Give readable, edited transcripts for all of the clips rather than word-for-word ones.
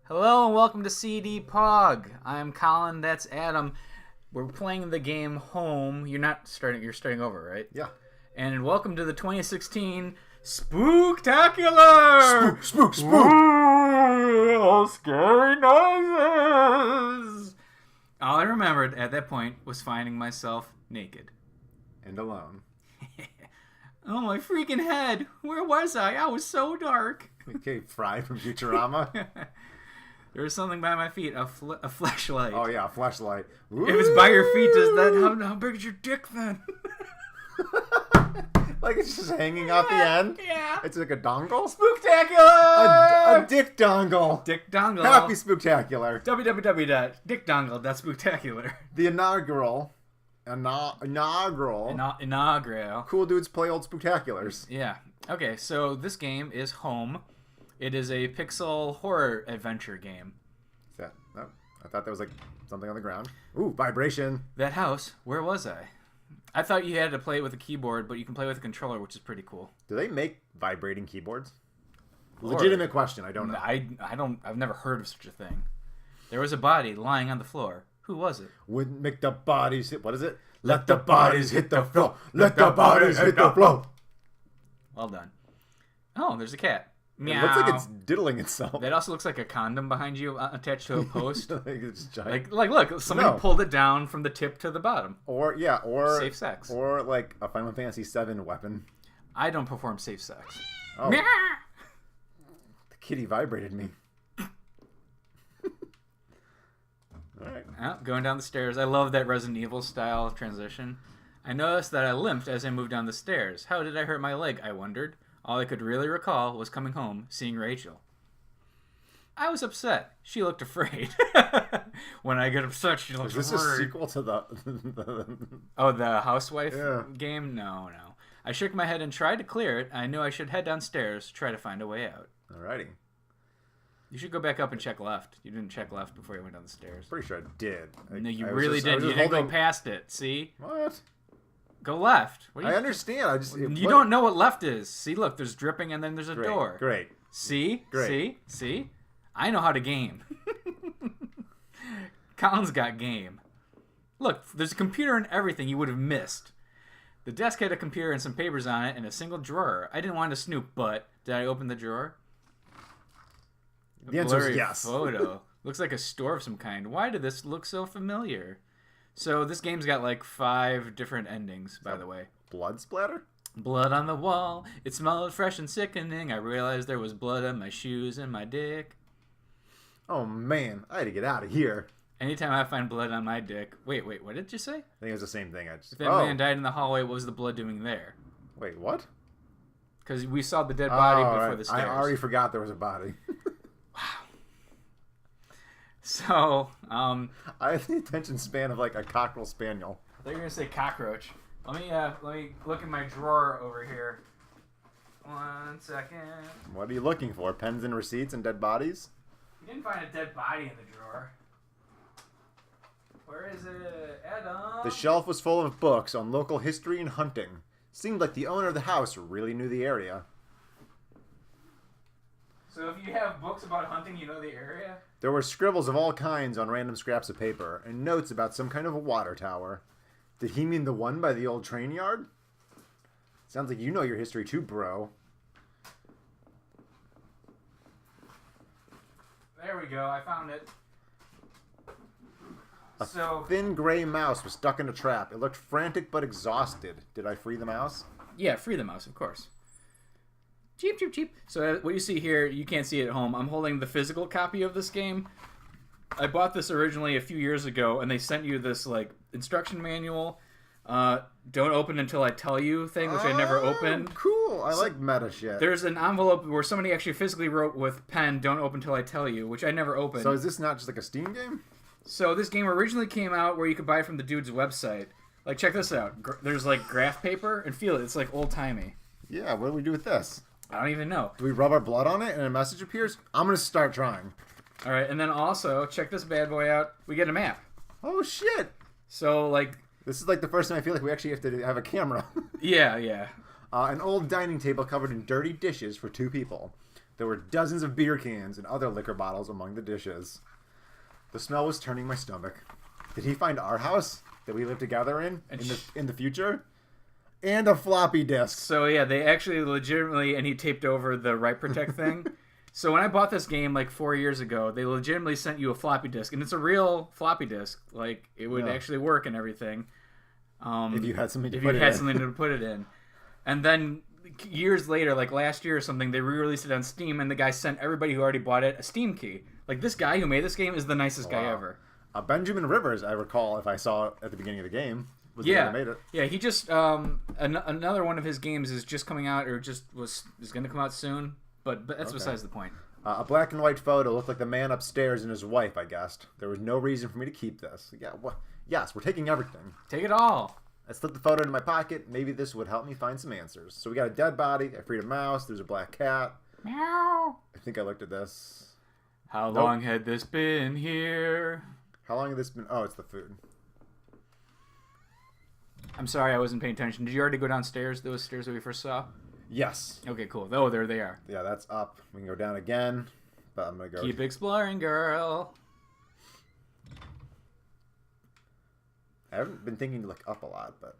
Hello and welcome to CDPOG. I'm Colin, that's Adam. We're playing the game Home. You're starting over, right? Yeah. And welcome to the 2016 Spooktacular! Spook! Ooh, scary noises! All I remembered at that point was finding myself naked. And alone. Oh, my freaking head! Where was I? I was so dark. Okay, Fry from Futurama. There was something by my feet, a flashlight. Oh yeah, a flashlight. If it's by your feet, does that how big is your dick then? Like it's just hanging out the end? Yeah. It's like a dongle? Spooktacular! A dick dongle. Dick dongle. Happy Spooktacular. www.dickdongle.spooktacular. The inaugural. Cool dudes play old Spooktaculars. Yeah. Okay, so this game is Home. It is a pixel horror adventure game. Is that? Oh, I thought that was like something on the ground. Ooh, vibration. That house, where was I? I thought you had to play it with a keyboard, but you can play with a controller, which is pretty cool. Do they make vibrating keyboards? Lord. Legitimate question. I don't know. I've never heard of such a thing. There was a body lying on the floor. Who was it? Wouldn't make the bodies hit. What is it? Let the bodies hit the floor. Let the bodies hit the floor. Well done. Oh, there's a cat. Meow. It looks like it's diddling itself. That also looks like a condom behind you attached to a post. Like it's giant. like look, somebody pulled it down from the tip to the bottom. Or safe sex. Or like a Final Fantasy VII weapon. I don't perform safe sex. Oh. Meow. The kitty vibrated me. Alright. Oh, going down the stairs. I love that Resident Evil style transition. I noticed that I limped as I moved down the stairs. How did I hurt my leg, I wondered. All I could really recall was coming home, seeing Rachel. I was upset. She looked afraid. When I get upset, she looks Is this worried. a sequel to the... Oh, the housewife Yeah. game? No. I shook my head and tried to clear it. I knew I should head downstairs, try to find a way out. Alrighty. You should go back up and check left. You didn't check left before you went down the stairs. Pretty sure I did. No, you really didn't. You didn't go past it. See? What? Go left. What I understand. You don't know what left is. See, look, there's dripping and then there's a door. Great. See? Great. See? I know how to game. Colin's got game. Look, there's a computer and everything you would have missed. The desk had a computer and some papers on it and a single drawer. I didn't want to snoop, but did I open the drawer? The answer is yes. Photo. Looks like a store of some kind. Why did this look so familiar? So this game's got like 5 different endings, by the way. Blood splatter? Blood on the wall. It smelled fresh and sickening. I realized there was blood on my shoes and my dick. Oh man, I had to get out of here. Anytime I find blood on my dick... Wait, what did you say? I think it was the same thing. If that man died in the hallway, what was the blood doing there? Wait, what? Because we saw the dead body before the stairs. I already forgot there was a body. Wow. So, I have the attention span of like a cockerel spaniel. They're gonna say cockroach. Let me look in my drawer over here. 1 second. What are you looking for? Pens and receipts and dead bodies? You didn't find a dead body in the drawer. Where is it? Adam? The shelf was full of books on local history and hunting. Seemed like the owner of the house really knew the area. So if you have books about hunting, you know the area? There were scribbles of all kinds on random scraps of paper, and notes about some kind of a water tower. Did he mean the one by the old train yard? Sounds like you know your history too, bro. There we go, I found it. A thin gray mouse was stuck in a trap. It looked frantic but exhausted. Did I free the mouse? Yeah, free the mouse, of course. Cheep. So what you see here, you can't see it at home. I'm holding the physical copy of this game. I bought this originally a few years ago, and they sent you this like instruction manual. Don't open until I tell you thing, which I never opened. Cool. I like meta shit. There's an envelope where somebody actually physically wrote with pen, don't open until I tell you, which I never opened. So is this not just like a Steam game? So this game originally came out where you could buy it from the dude's website. Like, check this out. There's like graph paper, and feel it. It's like old-timey. Yeah, what do we do with this? I don't even know. Do we rub our blood on it and a message appears? I'm going to start trying. All right, and then also, check this bad boy out. We get a map. Oh, shit. So, like... This is like the first time I feel like we actually have to have a camera. Yeah. An old dining table covered in dirty dishes for 2 people. There were dozens of beer cans and other liquor bottles among the dishes. The smell was turning my stomach. Did he find our house that we live together in the future? And a floppy disk. So yeah, they actually legitimately, and he taped over the write protect thing. So when I bought this game like 4 years ago, they legitimately sent you a floppy disk, and it's a real floppy disk. Like it would actually work and everything. If you had something to put it in. And then years later, like last year or something, they re-released it on Steam, and the guy sent everybody who already bought it a Steam key. Like this guy who made this game is the nicest guy ever. Benjamin Rivers, I recall, if I saw at the beginning of the game, was the guy that made it. Yeah, he just another one of his games is just coming out, or is going to come out soon. But that's besides the point. A black and white photo looked like the man upstairs and his wife, I guessed. There was no reason for me to keep this. Yeah, yes, we're taking everything. Take it all. I slipped the photo into my pocket. Maybe this would help me find some answers. So we got a dead body. I freed a mouse. There's a black cat. Meow. I think I looked at this. How long had this been here? How long had this been? Oh, it's the food. I'm sorry, I wasn't paying attention. Did you already go downstairs? Those stairs that we first saw? Yes. Okay, cool. Oh, there they are. Yeah, that's up. We can go down again, but I'm going to go... Keep exploring, girl. I haven't been thinking to look up a lot, but...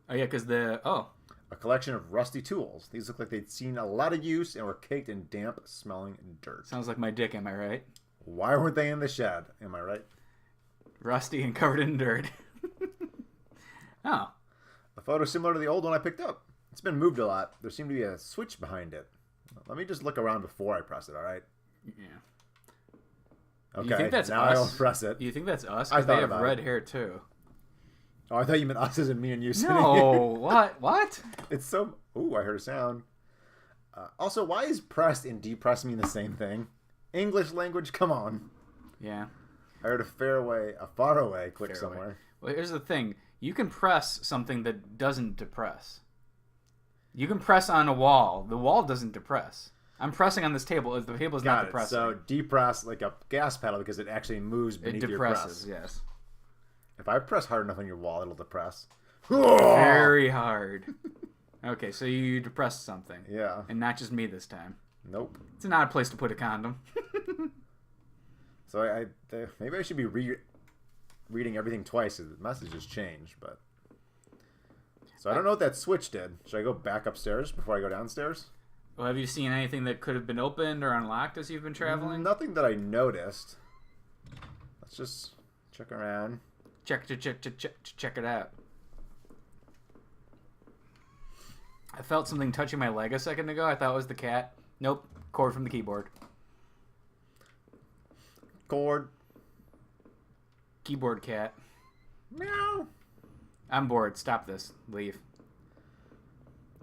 Oh, yeah, because A collection of rusty tools. These look like they'd seen a lot of use and were caked in damp-smelling dirt. Sounds like my dick, am I right? Why weren't they in the shed? Am I right? Rusty and covered in dirt. Oh. A photo similar to the old one I picked up. It's been moved a lot. There seemed to be a switch behind it. Let me just look around before I press it, all right? Yeah. Okay, you think that's now us? I don't press it. You think that's us? I Because they thought have about red it. hair, too. Oh, I thought you meant us as in me and you sitting No, here. what? What? It's so... Ooh, I heard a sound. Also, why is pressed and depressed mean the same thing? English language, come on. Yeah. I heard a far away click somewhere. Well, here's the thing. You can press something that doesn't depress. You can press on a wall. The wall doesn't depress. I'm pressing on this table. The table's not depressing. So depress like a gas pedal because it actually moves beneath your press. It depresses, yes. If I press hard enough on your wall, it'll depress. Very hard. Okay, so you depressed something. Yeah. And not just me this time. Nope. It's an odd place to put a condom. So maybe I should be reading everything twice. The messages change, but... So I don't know what that switch did. Should I go back upstairs before I go downstairs? Well, have you seen anything that could have been opened or unlocked as you've been traveling? Nothing that I noticed. Let's just check around. Check it out. I felt something touching my leg a second ago. I thought it was the cat. Nope. Cord from the keyboard. Cord. Keyboard cat. Meow. I'm bored. Stop this. Leave.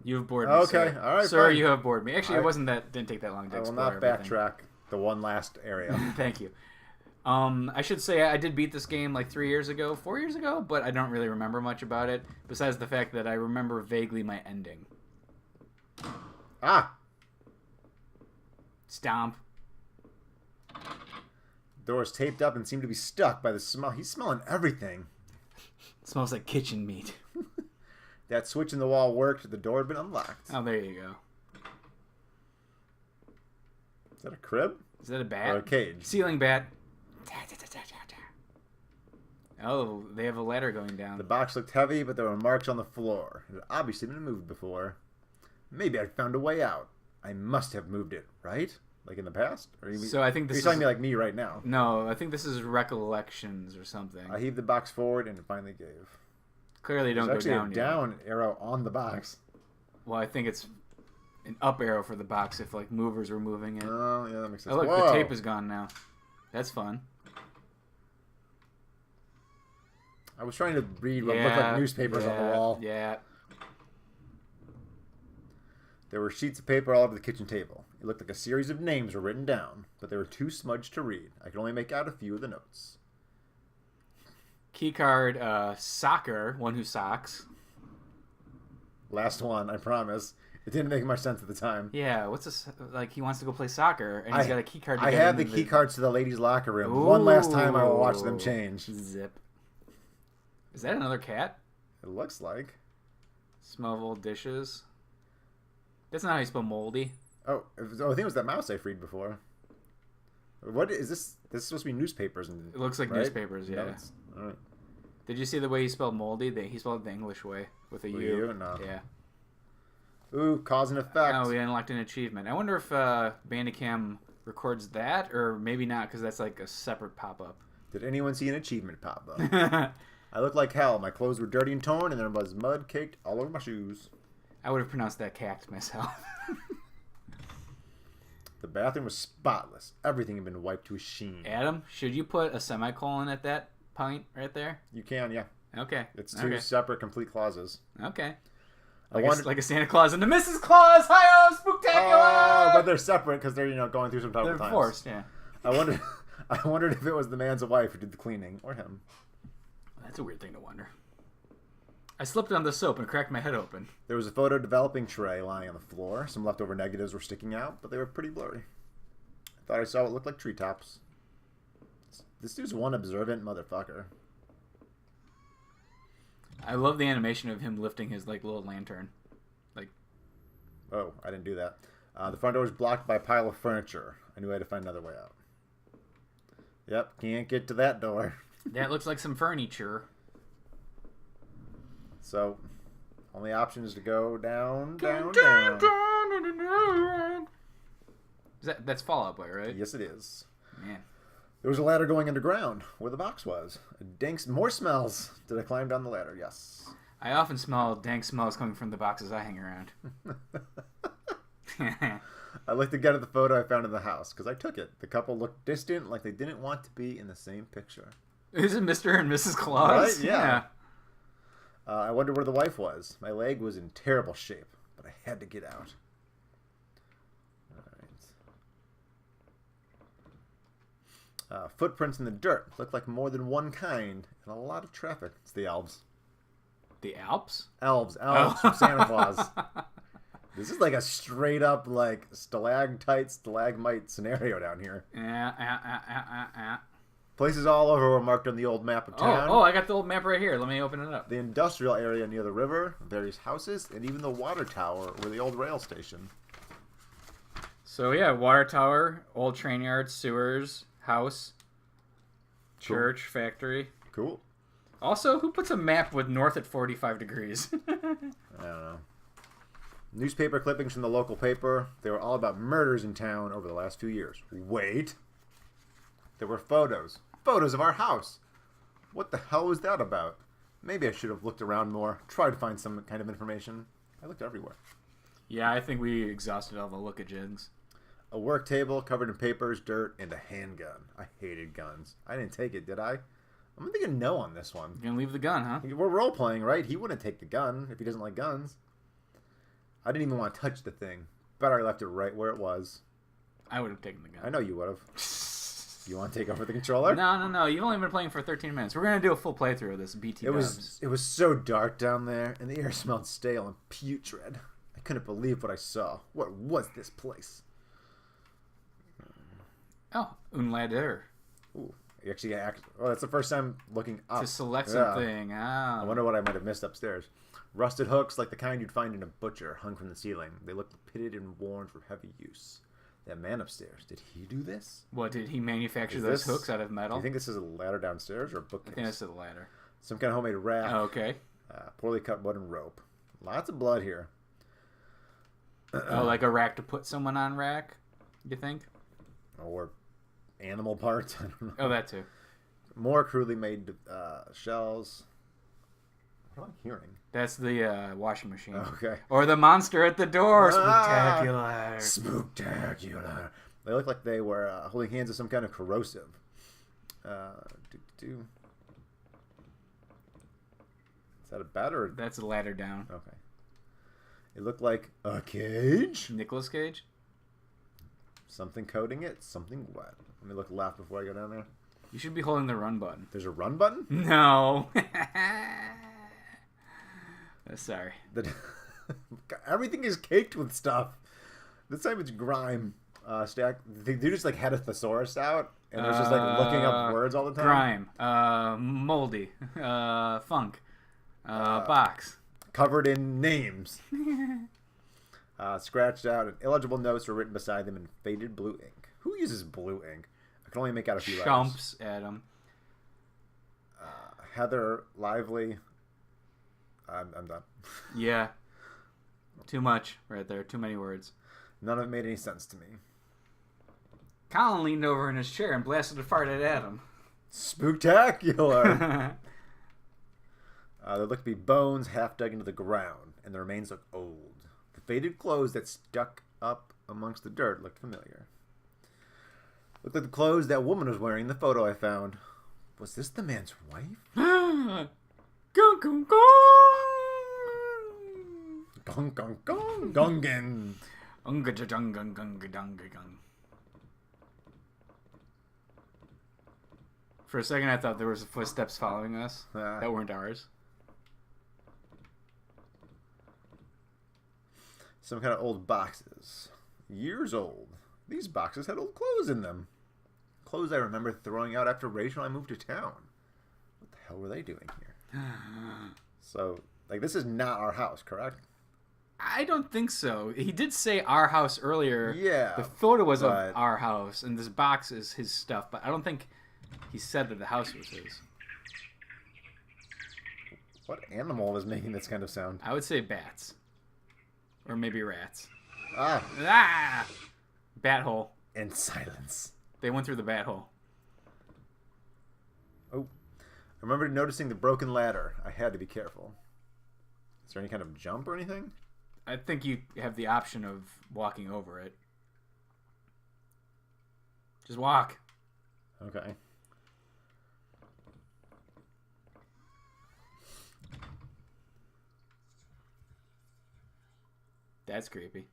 You have bored me, Okay, sir. all right, Sir, fine. you have bored me. Actually, didn't take that long to I will explore not everything. backtrack the one last area. Thank you. I should say I did beat this game like 4 years ago, but I don't really remember much about it, besides the fact that I remember vaguely my ending. Ah! Stomp. Door's taped up and seem to be stuck by the smell. He's smelling everything. It smells like kitchen meat. That switch in the wall worked. The door had been unlocked. Oh, there you go. Is that a crib? Is that a bat? Or a cage? Ceiling bat. Oh, they have a ladder going down. The box looked heavy, but there were marks on the floor. It had obviously been moved before. Maybe I found a way out. I must have moved it, right? Like in the past? So I think this are you talking to me like me right now? No, I think this is recollections or something. I heaved the box forward and it finally gave. Clearly don't go There's down actually a down arrow on the box. Well, I think it's an up arrow for the box if like movers were moving it. Oh, yeah, that makes sense. Oh, look, Whoa. the tape is gone now. That's fun. I was trying to read what looked like newspapers on the wall. Yeah. There were sheets of paper all over the kitchen table. It looked like a series of names were written down, but they were too smudged to read. I could only make out a few of the notes. Keycard, soccer, one who socks. Last one, I promise. It didn't make much sense at the time. Yeah, what's this? Like, he wants to go play soccer, and he's got a keycard to I get have the into key cards to the ladies' locker room. Ooh. One last time I will watch them change. Zip. Is that another cat? It looks like. Smell of old dishes. That's not how you spell moldy. Oh, I think it was that mouse I freed before. What is this? This is supposed to be newspapers. It looks like right? newspapers, yeah. No, all right. Did you see the way he spelled moldy? He spelled it the English way with a U. No. Yeah. Ooh, cause and effect. Oh, we unlocked an achievement. I wonder if Bandicam records that, or maybe not, because that's like a separate pop-up. Did anyone see an achievement pop up? I looked like hell. My clothes were dirty and torn, and there was mud caked all over my shoes. I would have pronounced that cacked myself. The bathroom was spotless. Everything had been wiped to a sheen. Adam, should you put a semicolon at that point right there? You can, yeah. Okay. It's two separate complete clauses. Okay. Like, like a Santa Claus and a Mrs. Claus. Hi-oh, spooktacular! Oh, but they're separate because they're going through some trouble times. They're forced, yeah. I wondered if it was the man's wife who did the cleaning or him. That's a weird thing to wonder. I slipped on the soap and cracked my head open. There was a photo developing tray lying on the floor. Some leftover negatives were sticking out, but they were pretty blurry. I thought I saw what looked like treetops. This dude's one observant motherfucker. I love the animation of him lifting his little lantern. Oh, I didn't do that. The front door was blocked by a pile of furniture. I knew I had to find another way out. Yep, can't get to that door. That looks like some furniture. So, only option is to go down. That's Fallout Boy, right? Yes, it is. Man. There was a ladder going underground where the box was. More smells. Did I climb down the ladder? Yes. I often smell dank smells coming from the boxes I hang around. I looked again at the photo I found in the house because I took it. The couple looked distant, like they didn't want to be in the same picture. Is it Mr. and Mrs. Claus? Right? Yeah. I wondered where the wife was. My leg was in terrible shape, but I had to get out. All right. Footprints in the dirt look like more than one kind and a lot of traffic. It's the elves. The Alps? Elves from Santa Claus. This is like a straight up stalagmite scenario down here. Places all over were marked on the old map of town. Oh, I got the old map right here. Let me open it up. The industrial area near the river, various houses, and even the water tower were the old rail station. So yeah, water tower, old train yard, sewers, house, church, factory. Cool. Also, who puts a map with north at 45 degrees? I don't know. Newspaper clippings from the local paper. They were all about murders in town over the last few years. Wait. There were photos. Photos of our house. What the hell was that about? Maybe I should have looked around more. Tried to find some kind of information. I looked everywhere. Yeah, I think we exhausted all the look-a-jigs. A work table covered in papers, dirt, and a handgun. I hated guns. I didn't take it, did I? I'm thinking no on this one. You're gonna leave the gun, huh? We're role-playing, right? He wouldn't take the gun if he doesn't like guns. I didn't even want to touch the thing. Better I left it right where it was. I would have taken the gun. I know you would have. You want to take over the controller? No. You've only been playing for 13 minutes. We're gonna do a full playthrough of this BT. It was so dark down there, and the air smelled stale and putrid. I couldn't believe what I saw. What was this place? Oh, un ladder. Ooh, actually, that's the first time looking up To select something. I wonder what I might have missed upstairs. Rusted hooks, like the kind you'd find in a butcher, hung from the ceiling. They looked pitted and worn for heavy use. That man upstairs, did he do this? What, did he manufacture those hooks out of metal? Do you think this is a ladder downstairs or a bookcase? I think this is a ladder. Some kind of homemade raft. Oh, okay. Poorly cut wooden rope. Lots of blood here. Oh, like a rack to put someone on rack, you think? Or animal parts. I don't know. Oh, that too. More crudely made shells. What am I hearing? That's the washing machine. Okay. Or the monster at the door. Spooktacular. Spooktacular. They look like they were holding hands with some kind of corrosive. Is that a bat or? That's a ladder down. Okay. It looked like a cage. Nicolas Cage? Something coating it, something wet. Let me look left before I go down there. You should be holding the run button. There's a run button? No. Sorry. Everything is caked with stuff. This time it's grime. Stack. They just had a thesaurus out and it was just looking up words all the time. Grime. Moldy. Funk. Box. Covered in names. scratched out, and illegible notes were written beside them in faded blue ink. Who uses blue ink? I can only make out a few letters. Chumps, Adam. Heather, lively. I'm done. Yeah. Too much right there. Too many words. None of it made any sense to me. Colin leaned over in his chair and blasted a fart at Adam. Spooktacular! There looked to be bones half dug into the ground, and the remains looked old. The faded clothes that stuck up amongst the dirt looked familiar. Looked like the clothes that woman was wearing in the photo I found. Was this the man's wife? Gong, gong, gong! Gong, gong, gong! Gongen! Unga, gung, gung, gung, gung, gung. For a second, I thought there was footsteps following us that weren't ours. Some kind of old boxes. Years old. These boxes had old clothes in them. Clothes I remember throwing out after Rachel and I moved to town. What the hell were they doing here? So, like, this is not our house, correct? I don't think so. He did say our house earlier. Yeah. The photo was of our house, and this box is his stuff, but I don't think he said that the house was his. What animal is making this kind of sound? I would say bats. Or maybe rats. Ah! Ah! Bat hole. And silence. They went through the bat hole. Oh. I remember noticing the broken ladder. I had to be careful. Is there any kind of jump or anything? I think you have the option of walking over it. Just walk. Okay. That's creepy.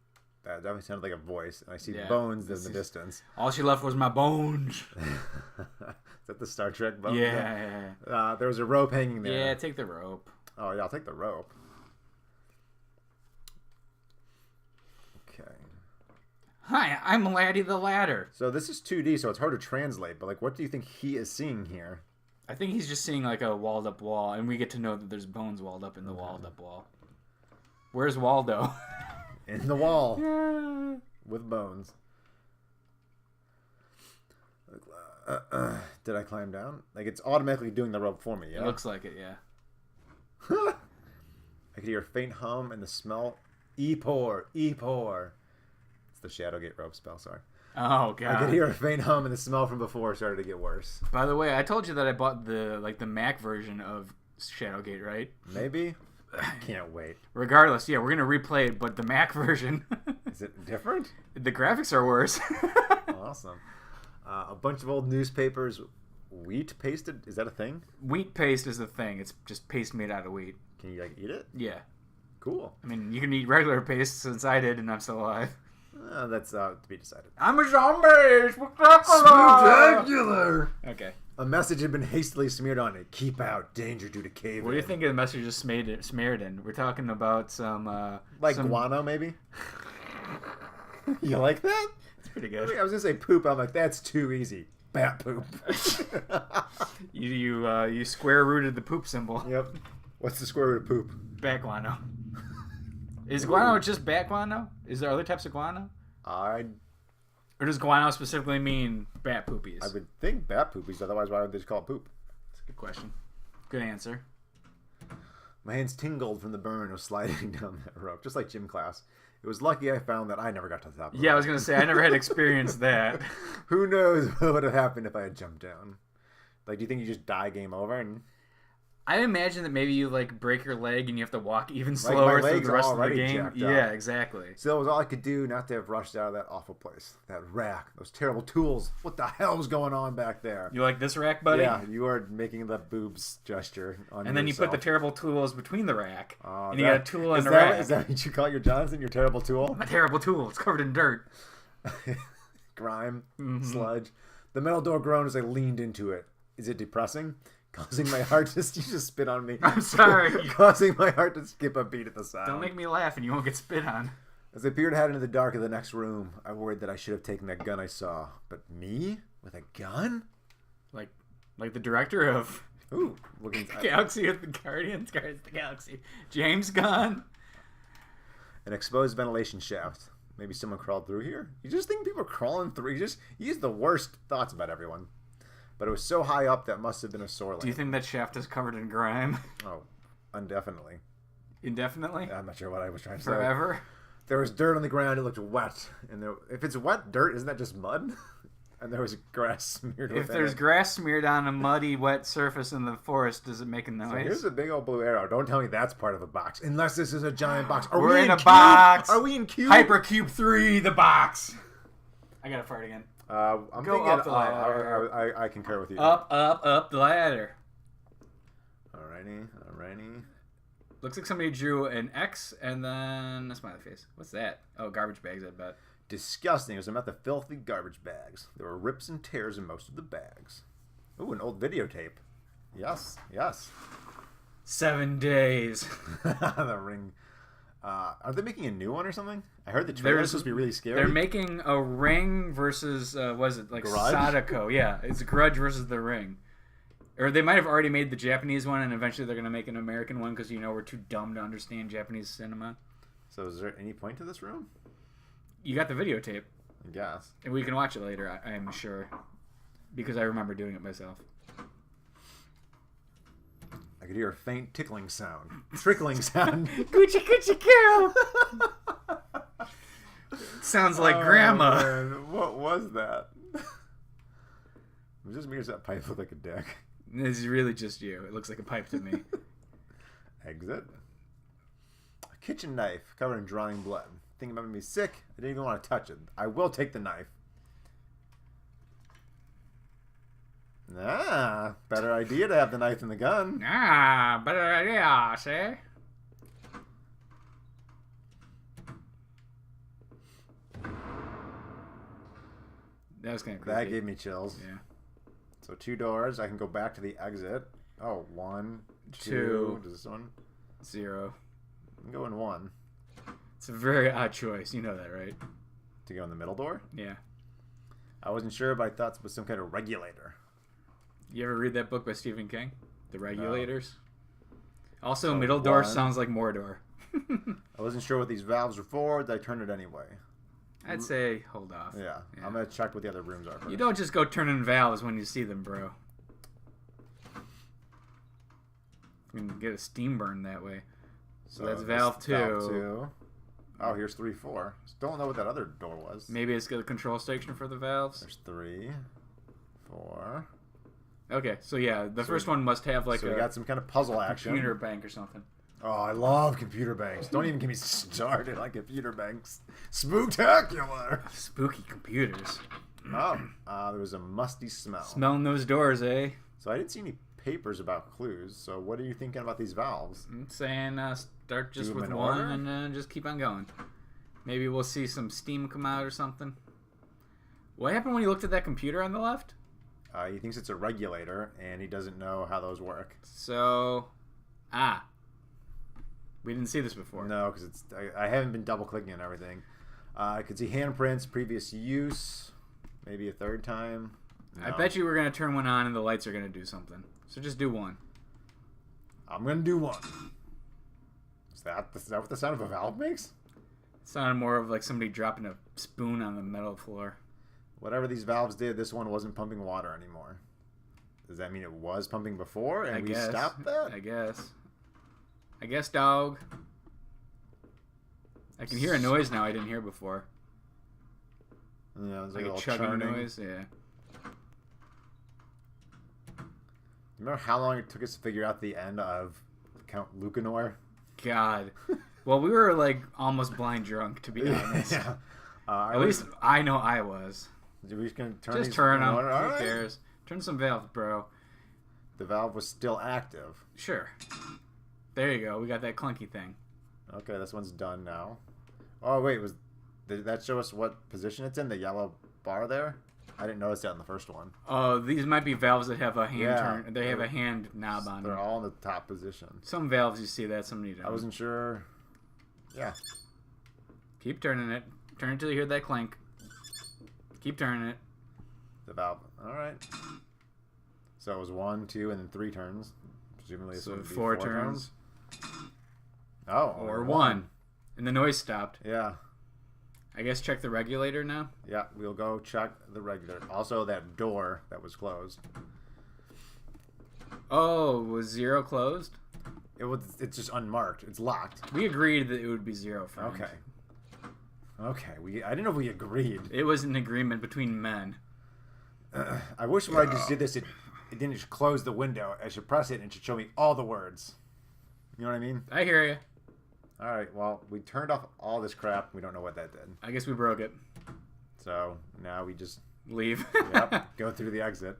That definitely sounded like a voice. And I see bones in the distance. All she left was my bones. Is that the Star Trek bones? Yeah. There was a rope hanging there. Yeah, take the rope. Oh, yeah, I'll take the rope. Okay. Hi, I'm Laddie the Ladder. So this is 2D, so it's hard to translate. But, like, what do you think he is seeing here? I think he's just seeing, like, a walled-up wall. And we get to know that there's bones walled up in the walled-up wall. Where's Waldo? In the wall. With bones. Did I climb down? Like, it's automatically doing the rope for me, yeah? It looks like it, yeah. I could hear a faint hum and the smell. E-pour. E-pour. It's the Shadowgate rope spell, sorry. Oh, God. I could hear a faint hum and the smell from before started to get worse. By the way, I told you that I bought the Mac version of Shadowgate, right? Maybe? I can't wait. Regardless, yeah, we're going to replay it, but the Mac version... Is it different? The graphics are worse. Awesome. A bunch of old newspapers. Wheat pasted? Is that a thing? Wheat paste is the thing. It's just paste made out of wheat. Can you, like, eat it? Yeah. Cool. I mean, you can eat regular paste since I did and I'm still alive. That's to be decided. I'm a zombie! Spectacular! Spectacular! Okay. A message had been hastily smeared on it. Keep out. Danger due to cave. What do you think of the message is smeared in? We're talking about some... guano, maybe? You like that? It's pretty good. I was going to say poop. I'm like, that's too easy. Bat poop. You square rooted the poop symbol. Yep. What's the square root of poop? Bat guano. Is guano just bat guano? Is there other types of guano? Or does guano specifically mean bat poopies? I would think bat poopies, otherwise why would they just call it poop? That's a good question. Good answer. My hands tingled from the burn of sliding down that rope, just like gym class. It was lucky I found that I never got to the top of the rope. I was going to say, I never had experienced that. Who knows what would have happened if I had jumped down? Like, do you think you just die game over? And I imagine that maybe you like break your leg and you have to walk even slower through the rest of the game. Yeah, exactly. So that was all I could do not to have rushed out of that awful place. That rack, those terrible tools. What the hell was going on back there? You like this rack, buddy? Yeah, you are making the boobs gesture on And then yourself. you put the terrible tools between the rack. And you got a tool in the rack. Is that what you call your Johnson? Your terrible tool? My terrible tool. It's covered in dirt. Grime, sludge. The metal door groaned as I leaned into it. Is it depressing? Causing my heart to... You just spit on me. I'm sorry. Causing my heart to skip a beat at the sound. Don't make me laugh and you won't get spit on. As I peered out into the dark of the next room, I worried that I should have taken that gun I saw. But me? With a gun? Like the director of... Ooh. Looking... Galaxy of the Guardians of the Galaxy. James Gunn. An exposed ventilation shaft. Maybe someone crawled through here? You just think people are crawling through? You use the worst thoughts about everyone. But it was so high up that must have been a sore land. Do you think that shaft is covered in grime? Oh, indefinitely. Indefinitely? I'm not sure what I was trying to say. Forever? There was dirt on the ground. It looked wet. And if it's wet dirt, isn't that just mud? And there was grass smeared with it. If there's grass smeared on a muddy, wet surface in the forest, does it make a noise? So here's a big old blue arrow. Don't tell me that's part of a box. Unless this is a giant box. Are We're we in a cube? box. Are we in cube? Hypercube 3, the box. I gotta fart again. I'm Go thinking, up the ladder. I concur with you. Up the ladder. Alrighty. Looks like somebody drew an X and then a smiley face. What's that? Oh, garbage bags, I bet. Disgusting. It was about the filthy garbage bags. There were rips and tears in most of the bags. Ooh, an old videotape. Yes. 7 days. The ring. Are they making a new one or something? I heard the trailer was supposed to be really scary. They're making a Ring versus, was it like Grudge? Sadako? Yeah, it's Grudge versus the Ring. Or they might have already made the Japanese one, and eventually they're going to make an American one because, we're too dumb to understand Japanese cinema. So is there any point to this room? You got the videotape. I guess. And we can watch it later, I am sure. Because I remember doing it myself. I could hear a faint tickling sound. Trickling sound. Coochie coochie Carol! Sounds like Grandma. Man. What was that? It was just me or does that pipe look like a dick? This is really just you. It looks like a pipe to me. Exit. A kitchen knife covered in drying blood. Thinking about me sick. I didn't even want to touch it. I will take the knife. Better idea to have the knife than the gun. Better idea, see? That was kind of creepy. That gave me chills. Yeah. So 2 doors. I can go back to the exit. Oh, 1, 2. 2. Does this one? 0. I'm going 1. It's a very odd choice. You know that, right? To go in the middle door? Yeah. I wasn't sure, but I thought it was some kind of regulator. You ever read that book by Stephen King? The Regulators? No. Also, So middle door 1. sounds like Mordor. I wasn't sure what these valves were for. Did I turn it anyway? I'd say hold off. Yeah. I'm going to check what the other rooms are first. You don't just go turning valves when you see them, bro. You can get a steam burn that way. So that's valve 2. Valve 2. Oh, here's 3, 4. Still don't know what that other door was. Maybe it's got a control station for the valves. There's 3, 4. Okay, so yeah, the first one must have like So we got some kind of puzzle action. computer bank or something. Oh, I love computer banks. Don't even get me started on computer banks. Spooktacular. Spooky computers. Oh, there was a musty smell. Smelling those doors, eh? So I didn't see any papers about clues. So what are you thinking about these valves? I'm saying start just Do them with in one order? and then just keep on going. Maybe we'll see some steam come out or something. What happened when you looked at that computer on the left? He thinks it's a regulator, and he doesn't know how those work. So, we didn't see this before. No, because I haven't been double clicking on everything. I could see handprints, previous use, maybe a third time. No. I bet you we're going to turn one on and the lights are going to do something. So just do one. I'm gonna do 1. Is that what the sound of a valve makes? It sounded more of like somebody dropping a spoon on the metal floor. Whatever these valves did, this one wasn't pumping water anymore. Does that mean it was pumping before and we stopped that? I guess, dog. I can hear a noise now I didn't hear before. Yeah, it's Like like a little chugging churning. noise, yeah. Remember how long it took us to figure out the end of Count Lucanor? God. Well, we were like almost blind drunk, to be honest. Yeah. At least I know I was. We just gonna turn Just these turn in them. order? Who All right. cares? Turn some valves, bro. The valve was still active. Sure. There you go. We got that clunky thing. Okay, this one's done now. Oh wait, did that show us what position it's in? The yellow bar there? I didn't notice that in the first one. Oh, these might be valves that have a hand Yeah. turn. They have a hand knob on They're them. all in the top position. Some valves you see that, some you don't. I wasn't sure. Yeah. Keep turning it. Turn it till you hear that clank. Keep turning it. The valve. All right. So it was 1, 2, and then 3 turns. Presumably this So would be 4 turns. Oh, Or 1. And the noise stopped. Yeah. I guess check the regulator now. Yeah, we'll go check the regulator. Also, that door that was closed. Oh, was 0 closed? It's just unmarked. It's locked. We agreed that it would be 0 frames. Okay. Okay. I didn't know if we agreed. It was an agreement between men. I wish when I just did this, it didn't just close the window. I should press it and it should show me all the words. You know what I mean? I hear you. All right. Well, we turned off all this crap. We don't know what that did. I guess we broke it. So now we just leave. Yep. Go through the exit.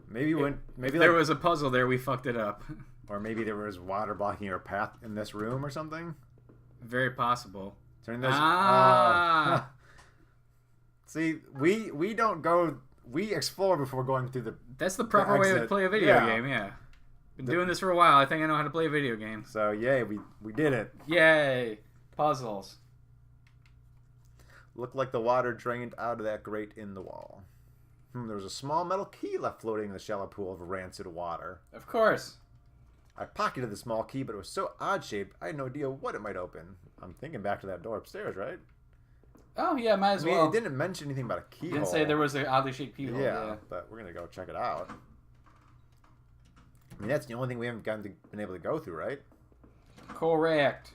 Maybe there was a puzzle there, we fucked it up. Or maybe there was water blocking our path in this room or something. Very possible. Turn this. Ah. See, we don't go. We explore before going through the. That's the proper way to play a video game. Yeah. Been doing this for a while. I think I know how to play a video game. So yay, we did it. Yay, puzzles. Looked like the water drained out of that grate in the wall. There was a small metal key left floating in the shallow pool of rancid water. Of course. I pocketed the small key, but it was so odd-shaped, I had no idea what it might open. I'm thinking back to that door upstairs, right? Oh, yeah, might as well. It didn't mention anything about a keyhole. It didn't say there was an oddly shaped keyhole. Yeah, but we're going to go check it out. I mean, that's the only thing we haven't been able to go through, right? Correct.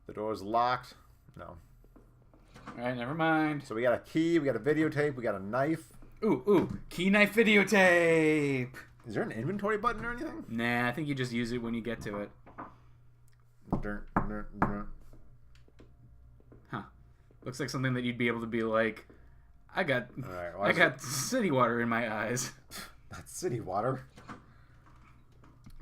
The door's locked. No. Alright, never mind. So we got a key, we got a videotape, we got a knife. Ooh, key knife videotape! Is there an inventory button or anything? Nah, I think you just use it when you get to it. Huh. Looks like something that you'd be able to be like, I got city water in my eyes. That's city water.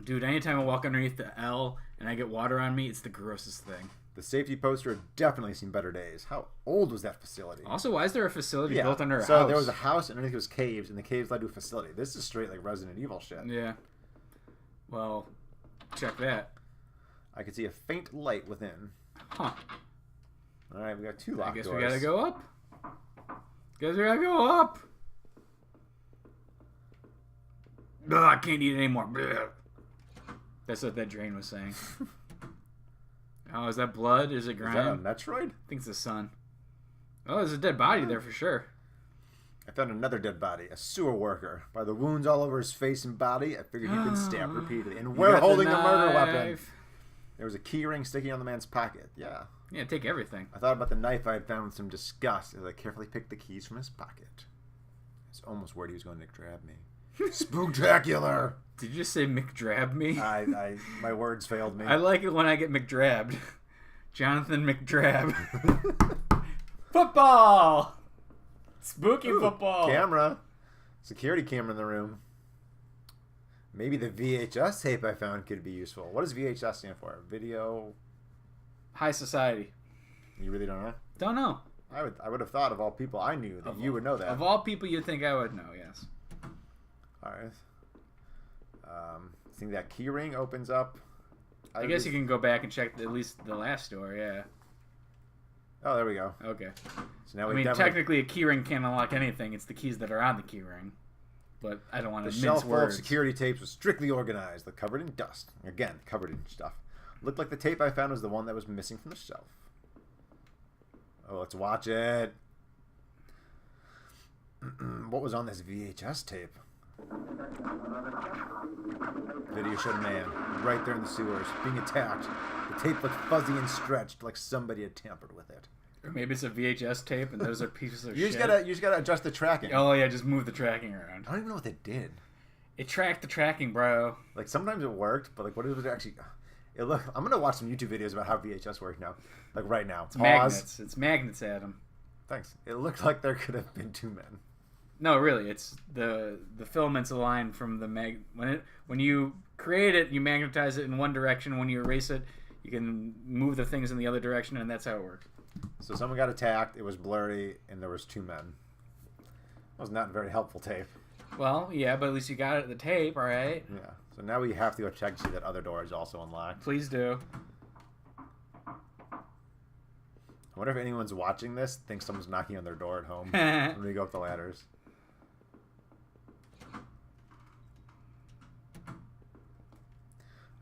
Dude, anytime I walk underneath the L and I get water on me, it's the grossest thing. The safety poster had definitely seen better days. How old was that facility? Also, why is there a facility built under a house? So there was a house, and underneath was caves, and the caves led to a facility. This is straight like Resident Evil shit. Yeah. Well, check that. I could see a faint light within. Huh. All right, we got 2 locked doors. I guess we gotta go up. Ugh, I can't eat it anymore. Blech. That's what that drain was saying. Oh, is that blood? Is it grime? Is that a Metroid? I think it's the sun. Oh, there's a dead body there for sure. I found another dead body, a sewer worker. By the wounds all over his face and body, I figured he'd been stabbed repeatedly. And we're holding the murder weapon. There was a key ring sticking on the man's pocket. Yeah. Yeah, take everything. I thought about the knife I had found with some disgust as I carefully picked the keys from his pocket. I was almost worried he was going to grab me. Spooktacular! Did you just say McDrab me? My words failed me. I like it when I get McDrabbed. Jonathan McDrab. Football! Spooky football. Camera. Security camera in the room. Maybe the VHS tape I found could be useful. What does VHS stand for? Video... High society. You really don't know? Don't know. I would have thought of all people I knew that you would know that. Of all people you'd think I would know, yes. Alright. I think that key ring opens up. I guess you can go back and check at least the last door, yeah. Oh, there we go. Okay. So now technically a key ring can't unlock anything. It's the keys that are on the key ring. But I don't want to mince words. The shelf full of words. security tapes was strictly organized, like covered in dust. Again, covered in stuff. Looked like the tape I found was the one that was missing from the shelf. Oh, let's watch it. What was on this VHS tape? Video showed a man right there in the sewers being attacked. The tape looked fuzzy and stretched, like somebody had tampered with it. Or maybe it's a VHS tape and those are pieces of shit. You just gotta adjust the tracking. Oh yeah, just move the tracking around. I don't even know what they did. It tracked the tracking, bro. Like sometimes it worked, but like what was it actually? I'm gonna watch some YouTube videos about how VHS works now. Like right now. It's magnets. It's magnets, Adam. Thanks. It looked like there could have been 2 men. No, really, it's the filaments align from the when you create it, you magnetize it in one direction. When you erase it, you can move the things in the other direction, and that's how it works. So someone got attacked. It was blurry, and there was 2 men. That was not a very helpful tape. Well, yeah, but at least you got it at the tape, all right? Yeah. So now we have to go check to see that other door is also unlocked. Please do. I wonder if anyone's watching this thinks someone's knocking on their door at home when we go up the ladders.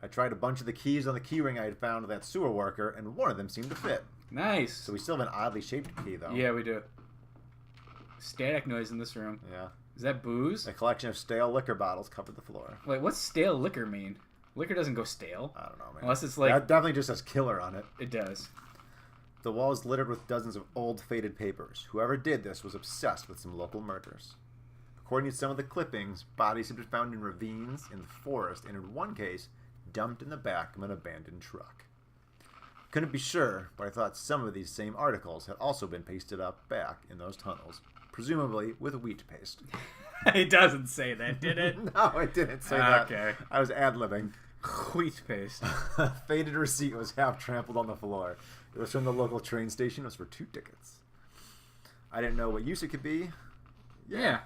I tried a bunch of the keys on the keyring I had found with that sewer worker, and one of them seemed to fit. Nice. So we still have an oddly shaped key, though. Yeah, we do. Static noise in this room. Yeah. Is that booze? A collection of stale liquor bottles covered the floor. Wait, what's stale liquor mean? Liquor doesn't go stale. I don't know, man. Unless it's like... That definitely just says killer on it. It does. The wall is littered with dozens of old, faded papers. Whoever did this was obsessed with some local murders. According to some of the clippings, bodies have been found in ravines, in the forest, and in one case, dumped in the back of an abandoned truck. Couldn't be sure, but I thought some of these same articles had also been pasted up back in those tunnels, presumably with wheat paste. It doesn't say that, did it? No, it didn't say that. Okay. I was ad-libbing. Wheat paste. A faded receipt was half trampled on the floor. It was from the local train station. It was for 2 tickets. I didn't know what use it could be. Yeah.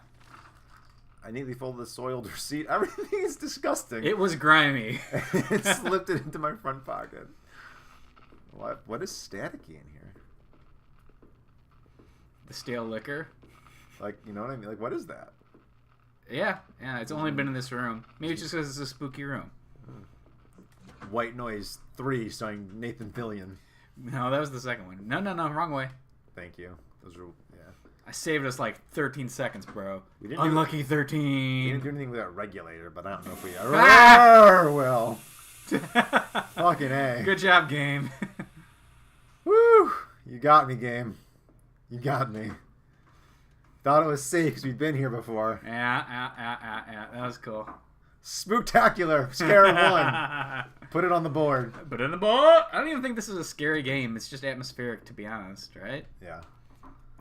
I neatly folded the soiled receipt. Everything is disgusting. It was grimy. It slipped it into my front pocket. What is staticky in here? The stale liquor. Like, you know what I mean? Like, what is that? Yeah, it's only been in this room. Maybe it's just because it's a spooky room. White Noise 3 starring Nathan Fillion. No, that was the second one. No, wrong way. Thank you. Those were, yeah. I saved us like 13 seconds, bro. We didn't Unlucky We 13. didn't do anything with that regulator, but I don't know if we ever will. Fucking A. Good job, game. Woo! You got me, game. You got me. Thought it was safe because we'd been here before. Yeah. That was cool. Spooktacular. Scare 1. Put it on the board. Put it in the board. I don't even think this is a scary game. It's just atmospheric, to be honest, right? Yeah.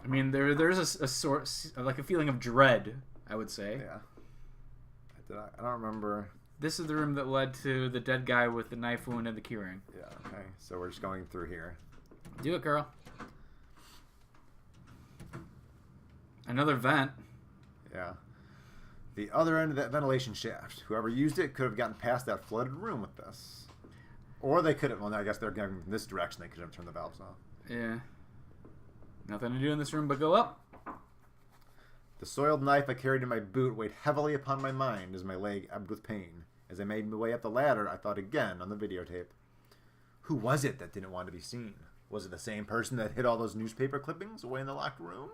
I mean, there's a sort, like a feeling of dread, I would say. Yeah. I don't remember. This is the room that led to the dead guy with the knife wound and the keyring. Yeah, okay. So we're just going through here. Do it, girl. Another vent. Yeah. The other end of that ventilation shaft. Whoever used it could have gotten past that flooded room with this. Or they could have, well, I guess they're going in this direction. They could have turned the valves off. Yeah. Nothing to do in this room but go up. The soiled knife I carried in my boot weighed heavily upon my mind as my leg ebbed with pain. As I made my way up the ladder, I thought again on the videotape. Who was it that didn't want to be seen? Was it the same person that hid all those newspaper clippings away in the locked room?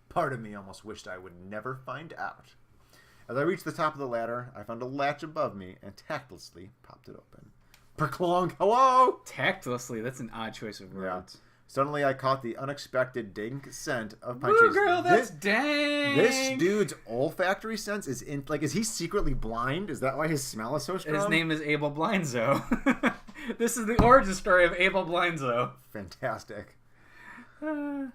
Part of me almost wished I would never find out. As I reached the top of the ladder, I found a latch above me and tactlessly popped it open. Perclonk, hello! Tactlessly, that's an odd choice of words. Yeah. Suddenly I caught the unexpected dank scent of pine Ooh, trees. girl, that's dank! This dude's olfactory sense is in, like, is he secretly blind? Is that why his smell is so strong? His name is Abel Blindzo. This is the origin story of Abel Blindzo. Fantastic.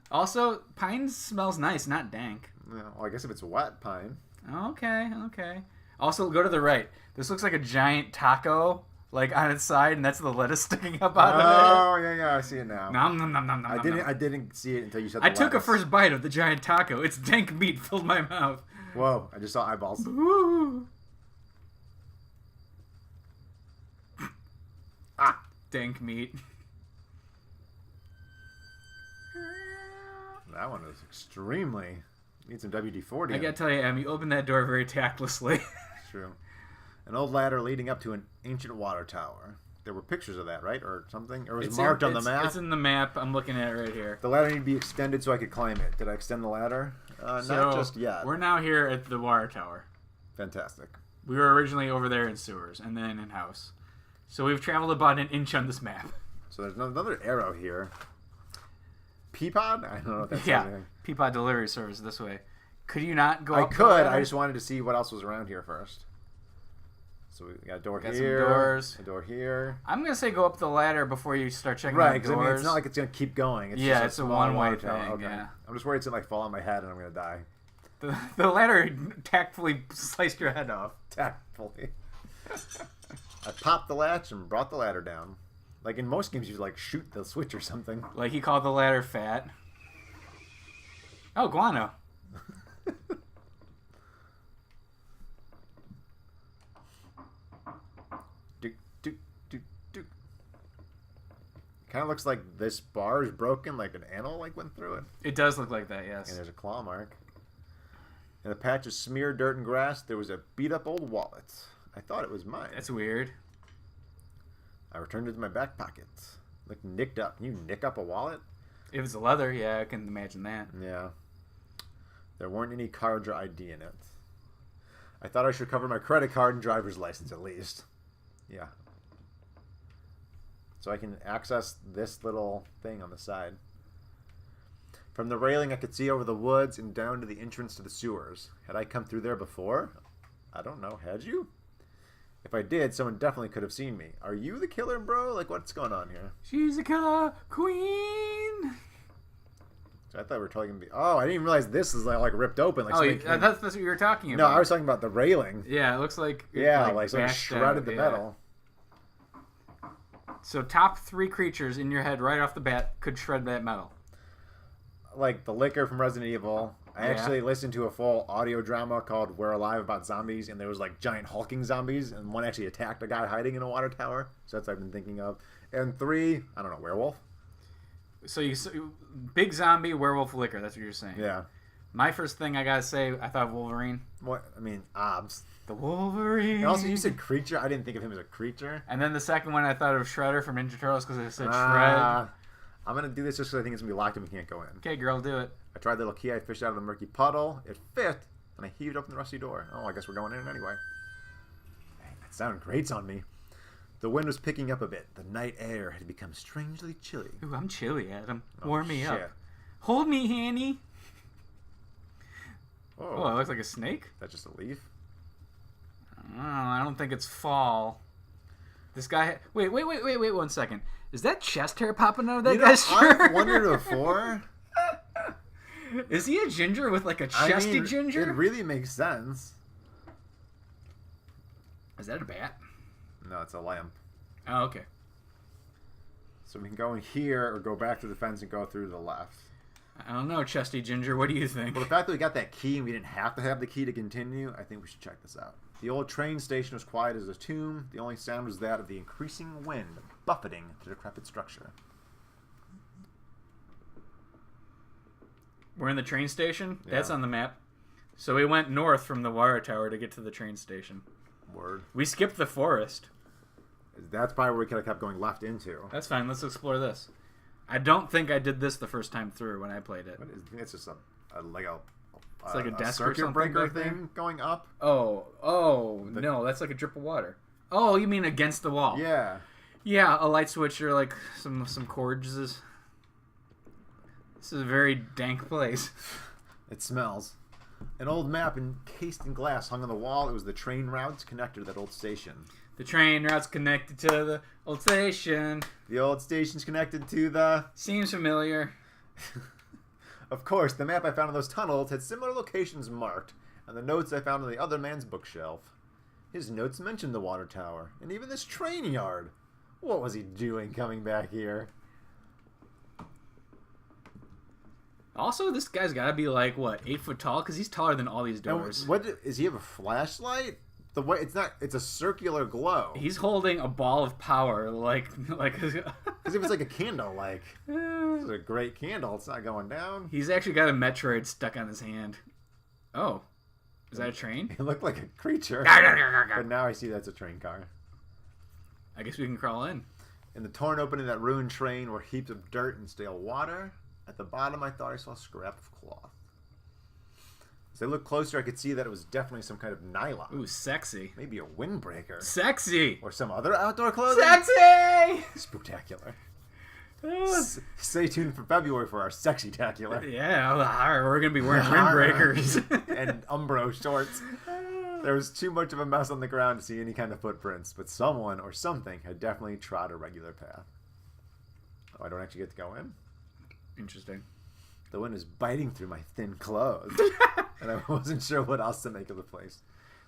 Also, pine smells nice, not dank. Well, I guess if it's wet pine. Okay. Also, go to the right. This looks like a giant taco, like on its side, and that's the lettuce sticking up out of it. Oh, yeah, I see it now. Nom, nom, nom, nom, nom, I didn't see it until you said the I took a lettuce. first bite of the giant taco. Its dank meat filled my mouth. Whoa, I just saw eyeballs. Ooh. Dank meat. That one is extremely... Need some WD-40. I gotta tell you, Em, you opened that door very tactlessly. It's true. An old ladder leading up to an ancient water tower. There were pictures of that, right? Or something? Or was it marked on the map? It's in the map. I'm looking at it right here. The ladder needed to be extended so I could climb it. Did I extend the ladder? Not just yet. We're now here at the water tower. Fantastic. We were originally over there in sewers and then in-house. So we've traveled about an inch on this map. So there's another arrow here. Peapod? I don't know what that's Yeah, Peapod delivery service this way. Could you not go I up the could. ladder? I just wanted to see what else was around here first. So we got a door Got here. some doors. A door here. I'm going to say go up the ladder before you start checking Right, out because doors. I mean, it's not like it's going to keep going. It's Yeah, just it's a small one-way water tower. thing, Okay. yeah. I'm just worried it's going to like fall on my head and I'm going to die. The ladder tactfully sliced your head off. Tactfully. I popped the latch and brought the ladder down. Like in most games, you like shoot the switch or something. Like he called the ladder fat. Oh, guano. Kind of looks like this bar is broken, like an animal like went through it. It does look like that, yes. And there's a claw mark. In a patch of smeared dirt and grass, there was a beat-up old wallet. I thought it was mine. That's weird. I returned it to my back pocket. Looked nicked up. Can you nick up a wallet? If it's leather, yeah, I can imagine that. Yeah. There weren't any cards or ID in it. I thought I should cover my credit card and driver's license at least. Yeah. So I can access this little thing on the side. From the railing, I could see over the woods and down to the entrance to the sewers. Had I come through there before? I don't know. Had you? If I did, someone definitely could have seen me. Are you the killer, bro? Like, what's going on here? She's a killer queen. So I thought we were talking about... Oh, I didn't even realize this is like ripped open. Like that's what you were talking about. No, I was talking about the railing. Yeah, it looks like... Yeah, like someone shredded the metal. So top 3 creatures in your head right off the bat could shred that metal. Like the liquor from Resident Evil. I actually listened to a full audio drama called We're Alive about zombies, and there was like giant hulking zombies, and one actually attacked a guy hiding in a water tower. So that's what I've been thinking of. And 3, I don't know, werewolf. So big zombie, werewolf, liquor. That's what you're saying. Yeah. My first thing I gotta say, I thought Wolverine. What? I mean, obs. The Wolverine. And also, you said creature. I didn't think of him as a creature. And then the second one, I thought of Shredder from Ninja Turtles because I said Shred. I'm going to do this just because I think it's going to be locked and we can't go in. Okay, girl, do it. I tried the little key I fished out of the murky puddle. It fit, and I heaved open the rusty door. Oh, I guess we're going in anyway. Dang, that sound grates on me. The wind was picking up a bit. The night air had become strangely chilly. Ooh, I'm chilly, Adam. Warm me shit. up. Hold me, Hanny. Oh, it looks like a snake. That's just a leaf? I don't think it's fall. This guy... Wait 1 second. Is that chest hair popping out of that guy's shirt? I've wondered before. Is he a ginger with like a chesty ginger? It really makes sense. Is that a bat? No, it's a lamp. Oh, okay. So we can go in here or go back to the fence and go through to the left. I don't know, chesty ginger. What do you think? Well, the fact that we got that key and we didn't have to have the key to continue, I think we should check this out. The old train station was quiet as a tomb. The only sound was that of the increasing wind buffeting the decrepit structure. We're in the train station? Yeah. That's on the map. So we went north from the water tower to get to the train station. Word. We skipped the forest. That's probably where we could have kept going left into. That's fine. Let's explore this. I don't think I did this the first time through when I played it. It's just it's like a desk or circuit something breaker back there? thing going up. No, that's like a drip of water. Oh, you mean against the wall? Yeah. Yeah, a light switch or like some cords. This is a very dank place. It smells. An old map encased in glass hung on the wall. It was the train routes connected to that old station. The train routes connected to the old station. The old station's connected to the... Seems familiar. Of course, the map I found in those tunnels had similar locations marked, and the notes I found on the other man's bookshelf. His notes mentioned the water tower, and even this train yard. What was he doing coming back here? Also, this guy's got to be like, what, 8 foot tall? Because he's taller than all these doors. And does he have a flashlight? The way it's a circular glow. He's holding a ball of power, like. Because if it's like a candle, this is a great candle. It's not going down. He's actually got a Metroid stuck on his hand. Oh, is that a train? It looked like a creature, but now I see that's a train car. I guess we can crawl in. In the torn opening of that ruined train were heaps of dirt and stale water. At the bottom, I thought I saw a scrap of cloth. As I looked closer, I could see that it was definitely some kind of nylon. Ooh, sexy. Maybe a windbreaker. Sexy! Or some other outdoor clothing. Sexy! Spooktacular. Stay tuned for February for our sexy-tacular. Yeah, we're going to be wearing windbreakers. And Umbro shorts. There was too much of a mess on the ground to see any kind of footprints, but someone or something had definitely trod a regular path. Oh, I don't actually get to go in? Interesting. The wind is biting through my thin clothes, and I wasn't sure what else to make of the place.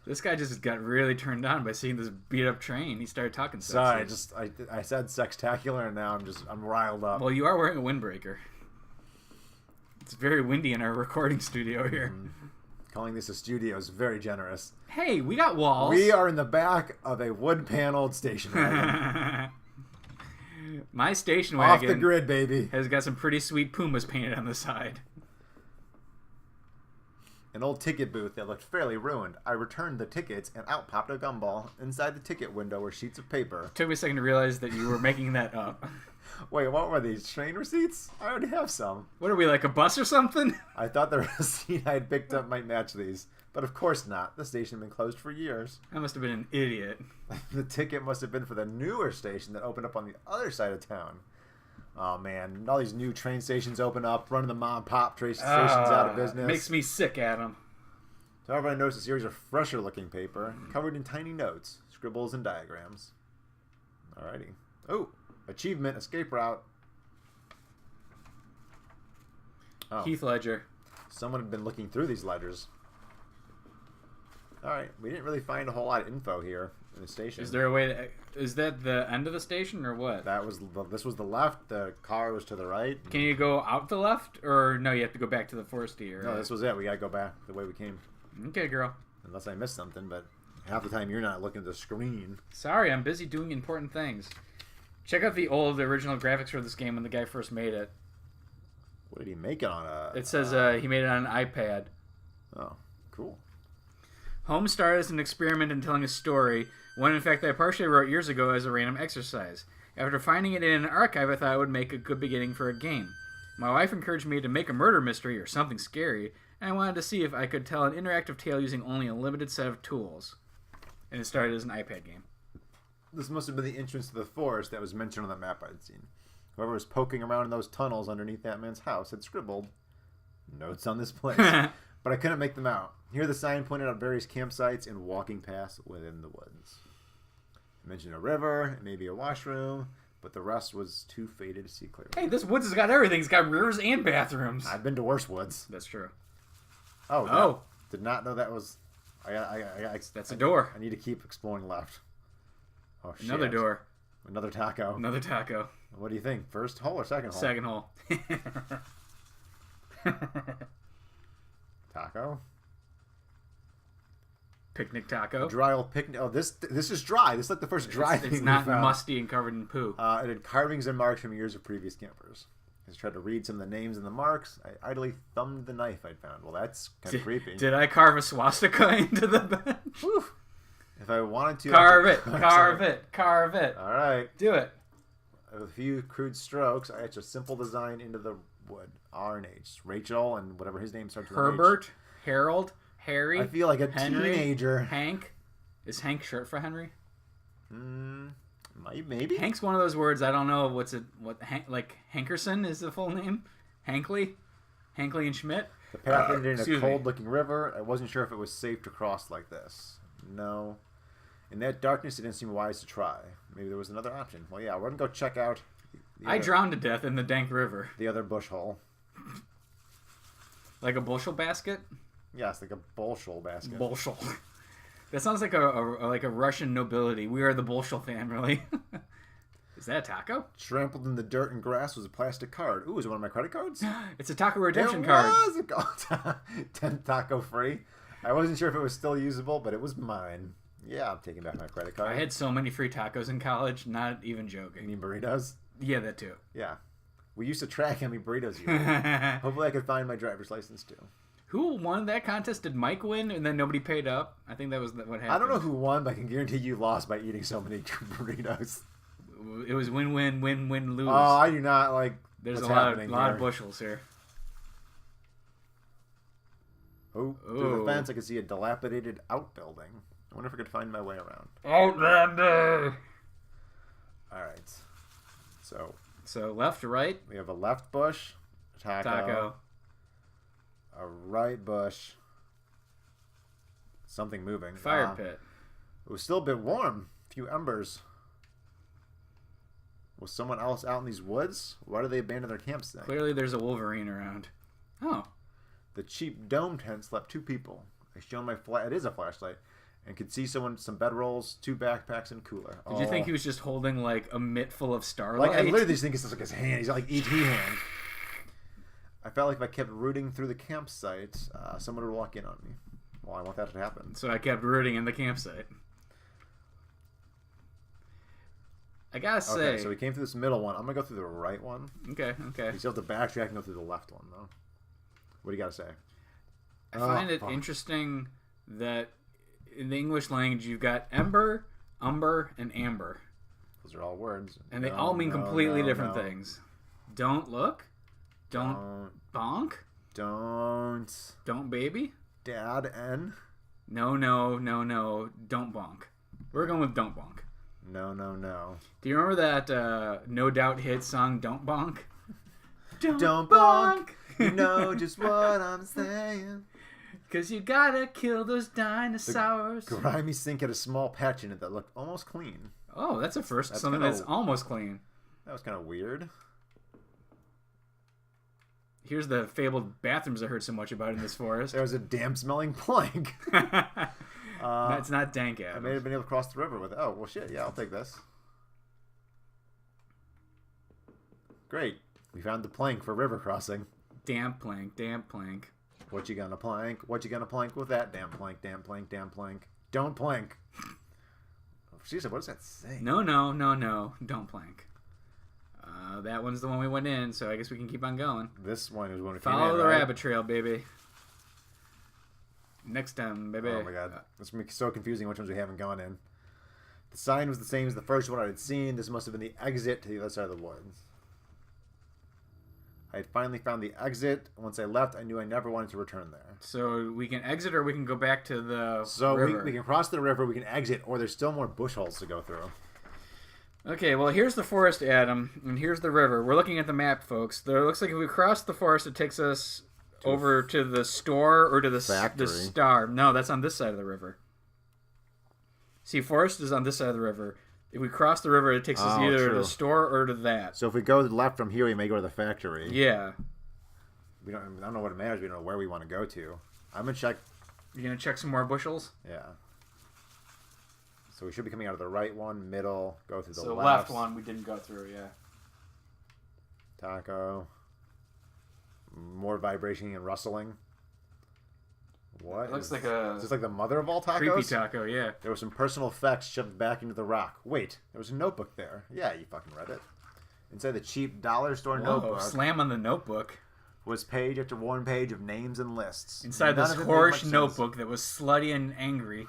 This guy just got really turned on by seeing this beat-up train. He started talking sexy. Sorry, I said sextacular, and now I'm riled up. Well, you are wearing a windbreaker. It's very windy in our recording studio here. Calling this a studio is very generous. Hey, we got walls. We are in the back of a wood-paneled station wagon. My station wagon, off the grid, baby, has got some pretty sweet pumas painted on the side. An old ticket booth that looked fairly ruined. I returned the tickets, and out popped a gumball. Inside the ticket window were sheets of paper. It took me a second to realize that you were making that up. Wait, what were these? Train receipts? I already have some. What are we, like a bus or something? I thought the receipt I had picked up might match these. But of course not. The station had been closed for years. I must have been an idiot. The ticket must have been for the newer station that opened up on the other side of town. Oh, man. All these new train stations open up, running the mom-and-pop train stations out of business. Makes me sick, Adam. However, I noticed a series of fresher-looking paper, covered in tiny notes, scribbles, and diagrams. Alrighty. Oh, achievement, escape route. Oh. Heath Ledger. Someone had been looking through these ledgers. Alright, we didn't really find a whole lot of info here in the station. Is there a way to... Is that the end of the station, or what? This was the left, the car was to the right. Can you go out the left, or no, you have to go back to the foresty? Or... No, this was it. We gotta go back the way we came. Okay, girl. Unless I missed something, but half the time you're not looking at the screen. Sorry, I'm busy doing important things. Check out the original graphics for this game when the guy first made it. What did he make it on? It says he made it on an iPad. Oh, cool. Home started as an experiment in telling a story, one in fact that I partially wrote years ago as a random exercise. After finding it in an archive, I thought it would make a good beginning for a game. My wife encouraged me to make a murder mystery or something scary, and I wanted to see if I could tell an interactive tale using only a limited set of tools. And it started as an iPad game. This must have been the entrance to the forest that was mentioned on the map I'd seen. Whoever was poking around in those tunnels underneath that man's house had scribbled notes on this place, but I couldn't make them out. Here the sign pointed out various campsites and walking paths within the woods. It mentioned a river, maybe a washroom, but the rest was too faded to see clearly. Hey, this woods has got everything. It's got rivers and bathrooms. I've been to worse woods. That's true. Oh. Did not know that was... That's a door. I need to keep exploring left. Oh, shit. Another door. Another taco. Another taco. What do you think? First hole or second hole? Second hole. Taco. Picnic taco. Dry old picnic. Oh, this is dry. This is like the first dry thing It's we not found. musty and covered in poo. It had carvings and marks from years of previous campers. I tried to read some of the names and the marks. I idly thumbed the knife I'd found. Well, that's kind of creepy. Did I carve a swastika into the bed? Whew. If I wanted to... Carve it. All right. Do it. With a few crude strokes, I etched a simple design into the wood. R and H. Rachel and whatever his name starts with Herbert, Harold, Harry. I feel like a Henry, teenager. Hank. Is Hank short for Henry? Maybe. Hank's one of those words I don't know like Hankerson is the full name. Hankley and Schmidt. The path ended in a cold-looking river. I wasn't sure if it was safe to cross like this. No. In that darkness, it didn't seem wise to try. Maybe there was another option. Well, yeah, we're gonna go check out. I drowned to death in the dank river. The other bush hole. Like a bushel basket? Yes, like a bushel basket. Bushel. That sounds like a Russian nobility. We are the Bolshoi family. Is that a taco? Trampled in the dirt and grass was a plastic card. Ooh, is it one of my credit cards? It's a taco redemption card. It was 10 taco free. I wasn't sure if it was still usable, but it was mine. Yeah, I'm taking back my credit card. I had so many free tacos in college, not even joking. You mean burritos? Yeah, that too. Yeah. We used to track how many burritos you had. Hopefully I could find my driver's license too. Who won that contest? Did Mike win and then nobody paid up? I think that was what happened. I don't know who won, but I can guarantee you lost by eating so many burritos. It was win-win, win-win, lose. Oh, I do not like. There's what's a lot happening of here. bushels here. Oh, through the fence I could see a dilapidated outbuilding. I wonder if I could find my way around. Outlander! Alright. So left to right. We have a left bush, taco. A right bush. Something moving. Fire pit. It was still a bit warm. A few embers. Was someone else out in these woods? Why did they abandon their campsite? Clearly there's a Wolverine around. Oh. The cheap dome tent slept 2 people. I shone my it is a flashlight. And could see some bedrolls, 2 backpacks, and cooler. Did you think he was just holding like a mitt full of starlight? Like I literally just think it's just like his hand. He's like E.T. hand. I felt like if I kept rooting through the campsite, someone would walk in on me. Well, I want that to happen. So I kept rooting in the campsite. I gotta say. Okay, so we came through this middle one. I'm gonna go through the right one. Okay. You still have to backtrack and go through the left one, though. What do you gotta say? I find it interesting that in the English language you've got ember, umber, and amber. Those are all words. And they all mean completely different things. Don't look. Don't bonk. Don't baby. Dad N. No. Don't bonk. We're going with don't bonk. No. Do you remember that No Doubt hit song, Don't Bonk? Don't bonk. You know just what I'm saying. Because you gotta kill those dinosaurs. The grimy sink had a small patch in it that looked almost clean. Oh, that's a first. Something that's almost clean. That was kind of weird. Here's the fabled bathrooms I heard so much about in this forest. There was a damp-smelling plank. That's not dank, Adam. I may have been able to cross the river with it. Oh, well, shit. Yeah, I'll take this. Great. We found the plank for river crossing. Damp plank. What you gonna plank? What you gonna plank with that? Damn plank. Don't plank. Oh, Jesus, what does that say? No. Don't plank. That one's the one we went in, so I guess we can keep on going. This one is one we Follow the rabbit trail, baby. Next time, baby. Oh my god. This makes it so confusing which ones we haven't gone in. The sign was the same as the first one I had seen. This must have been the exit to the other side of the woods. I had finally found the exit. Once I left, I knew I never wanted to return there. So we can exit or we can go back to the river. So we can cross the river, we can exit, or there's still more bush holes to go through. Okay, well, here's the forest, Adam, and here's the river. We're looking at the map, folks. It looks like if we cross the forest, it takes us over to the store or to the star. No, that's on this side of the river. See, forest is on this side of the river. If we cross the river, it takes us either to the store or to that. So if we go left from here, we may go to the factory. Yeah. I don't know what it matters. We don't know where we want to go to. I'm going to check. You going to check some more bushels? Yeah. So we should be coming out of the right one, middle, go through the left. So left one we didn't go through, yeah. Taco. More vibration and rustling. What? It looks like a... Is this like the mother of all tacos? Creepy taco, yeah. There were some personal effects shoved back into the rock. Wait, there was a notebook there. Yeah, you fucking read it. Inside the cheap dollar store notebook. Slam on the notebook. Was page after one page of names and lists. Inside this horse notebook that was slutty and angry.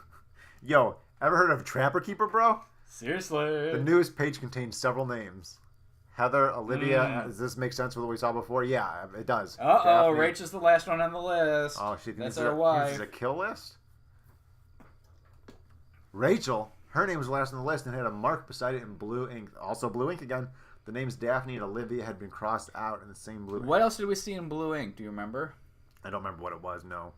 Yo, ever heard of Trapper Keeper, bro? Seriously. The newest page contains several names. Heather, Olivia, does this make sense with what we saw before? Yeah, it does. Uh-oh, Rachel's the last one on the list. Oh, that's our wife. This is a kill list? Rachel, her name was last on the list and had a mark beside it in blue ink. Also blue ink again. The names Daphne and Olivia had been crossed out in the same blue ink. What else did we see in blue ink? Do you remember? I don't remember what it was, no.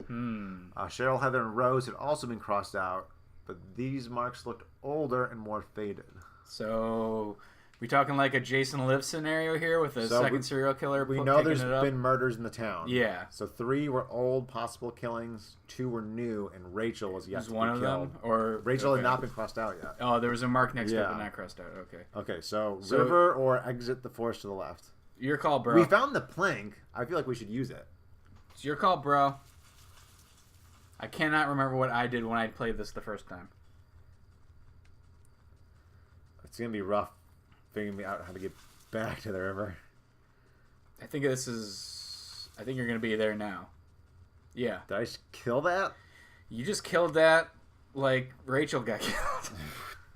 Cheryl, Heather, and Rose had also been crossed out, but these marks looked older and more faded. So... we talking like a Jason Lives scenario here with a second serial killer? We know there's been murders in the town. Yeah. So 3 were old possible killings, 2 were new, and Rachel was yet to be killed. One of them? Or Rachel had not been crossed out yet. Oh, there was a mark next to it but not crossed out. Okay. Okay, so river or exit the forest to the left. Your call, bro. We found the plank. I feel like we should use it. It's your call, bro. I cannot remember what I did when I played this the first time. It's going to be rough. Figuring out how to get back to the river. I think this is... I think you're going to be there now. Yeah. Did I just kill that? You just killed that like Rachel got killed.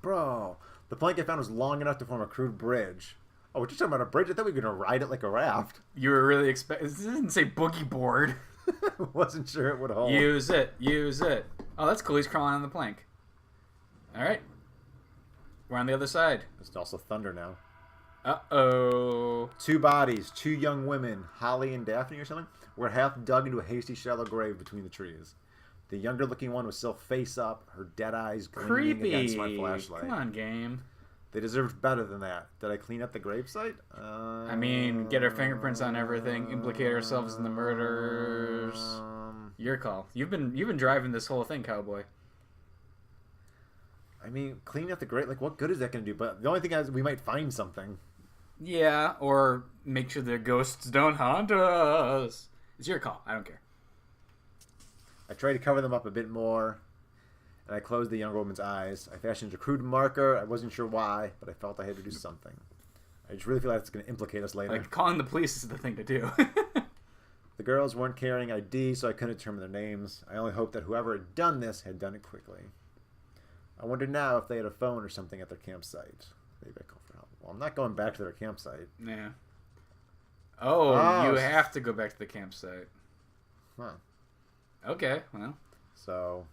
Bro, the plank I found was long enough to form a crude bridge. Oh, we're just talking about a bridge? I thought we were going to ride it like a raft. You were really expecting... This didn't say boogie board. Wasn't sure it would hold. Use it. Oh, that's cool. He's crawling on the plank. All right. We're on the other side. It's also thunder now. Uh-oh. 2 bodies, 2 young women, Holly and Daphne or something, were half dug into a hasty, shallow grave between the trees. The younger-looking one was still face up, her dead eyes gleaming against my flashlight. Come on, game. They deserved better than that. Did I clean up the gravesite? I mean, get our fingerprints on everything, implicate ourselves in the murders. Your call. You've been driving this whole thing, cowboy. I mean, cleaning up the grave, like, what good is that going to do? But the only thing is we might find something. Yeah, or make sure the ghosts don't haunt us. It's your call. I don't care. I tried to cover them up a bit more, and I closed the younger woman's eyes. I fashioned a crude marker. I wasn't sure why, but I felt I had to do something. I just really feel like it's going to implicate us later. Like, calling the police is the thing to do. The girls weren't carrying ID, so I couldn't determine their names. I only hoped that whoever had done this had done it quickly. I wonder now if they had a phone or something at their campsite. Maybe I call for help. Well, I'm not going back to their campsite. Yeah. Oh, you have to go back to the campsite. Huh. Okay, well. So,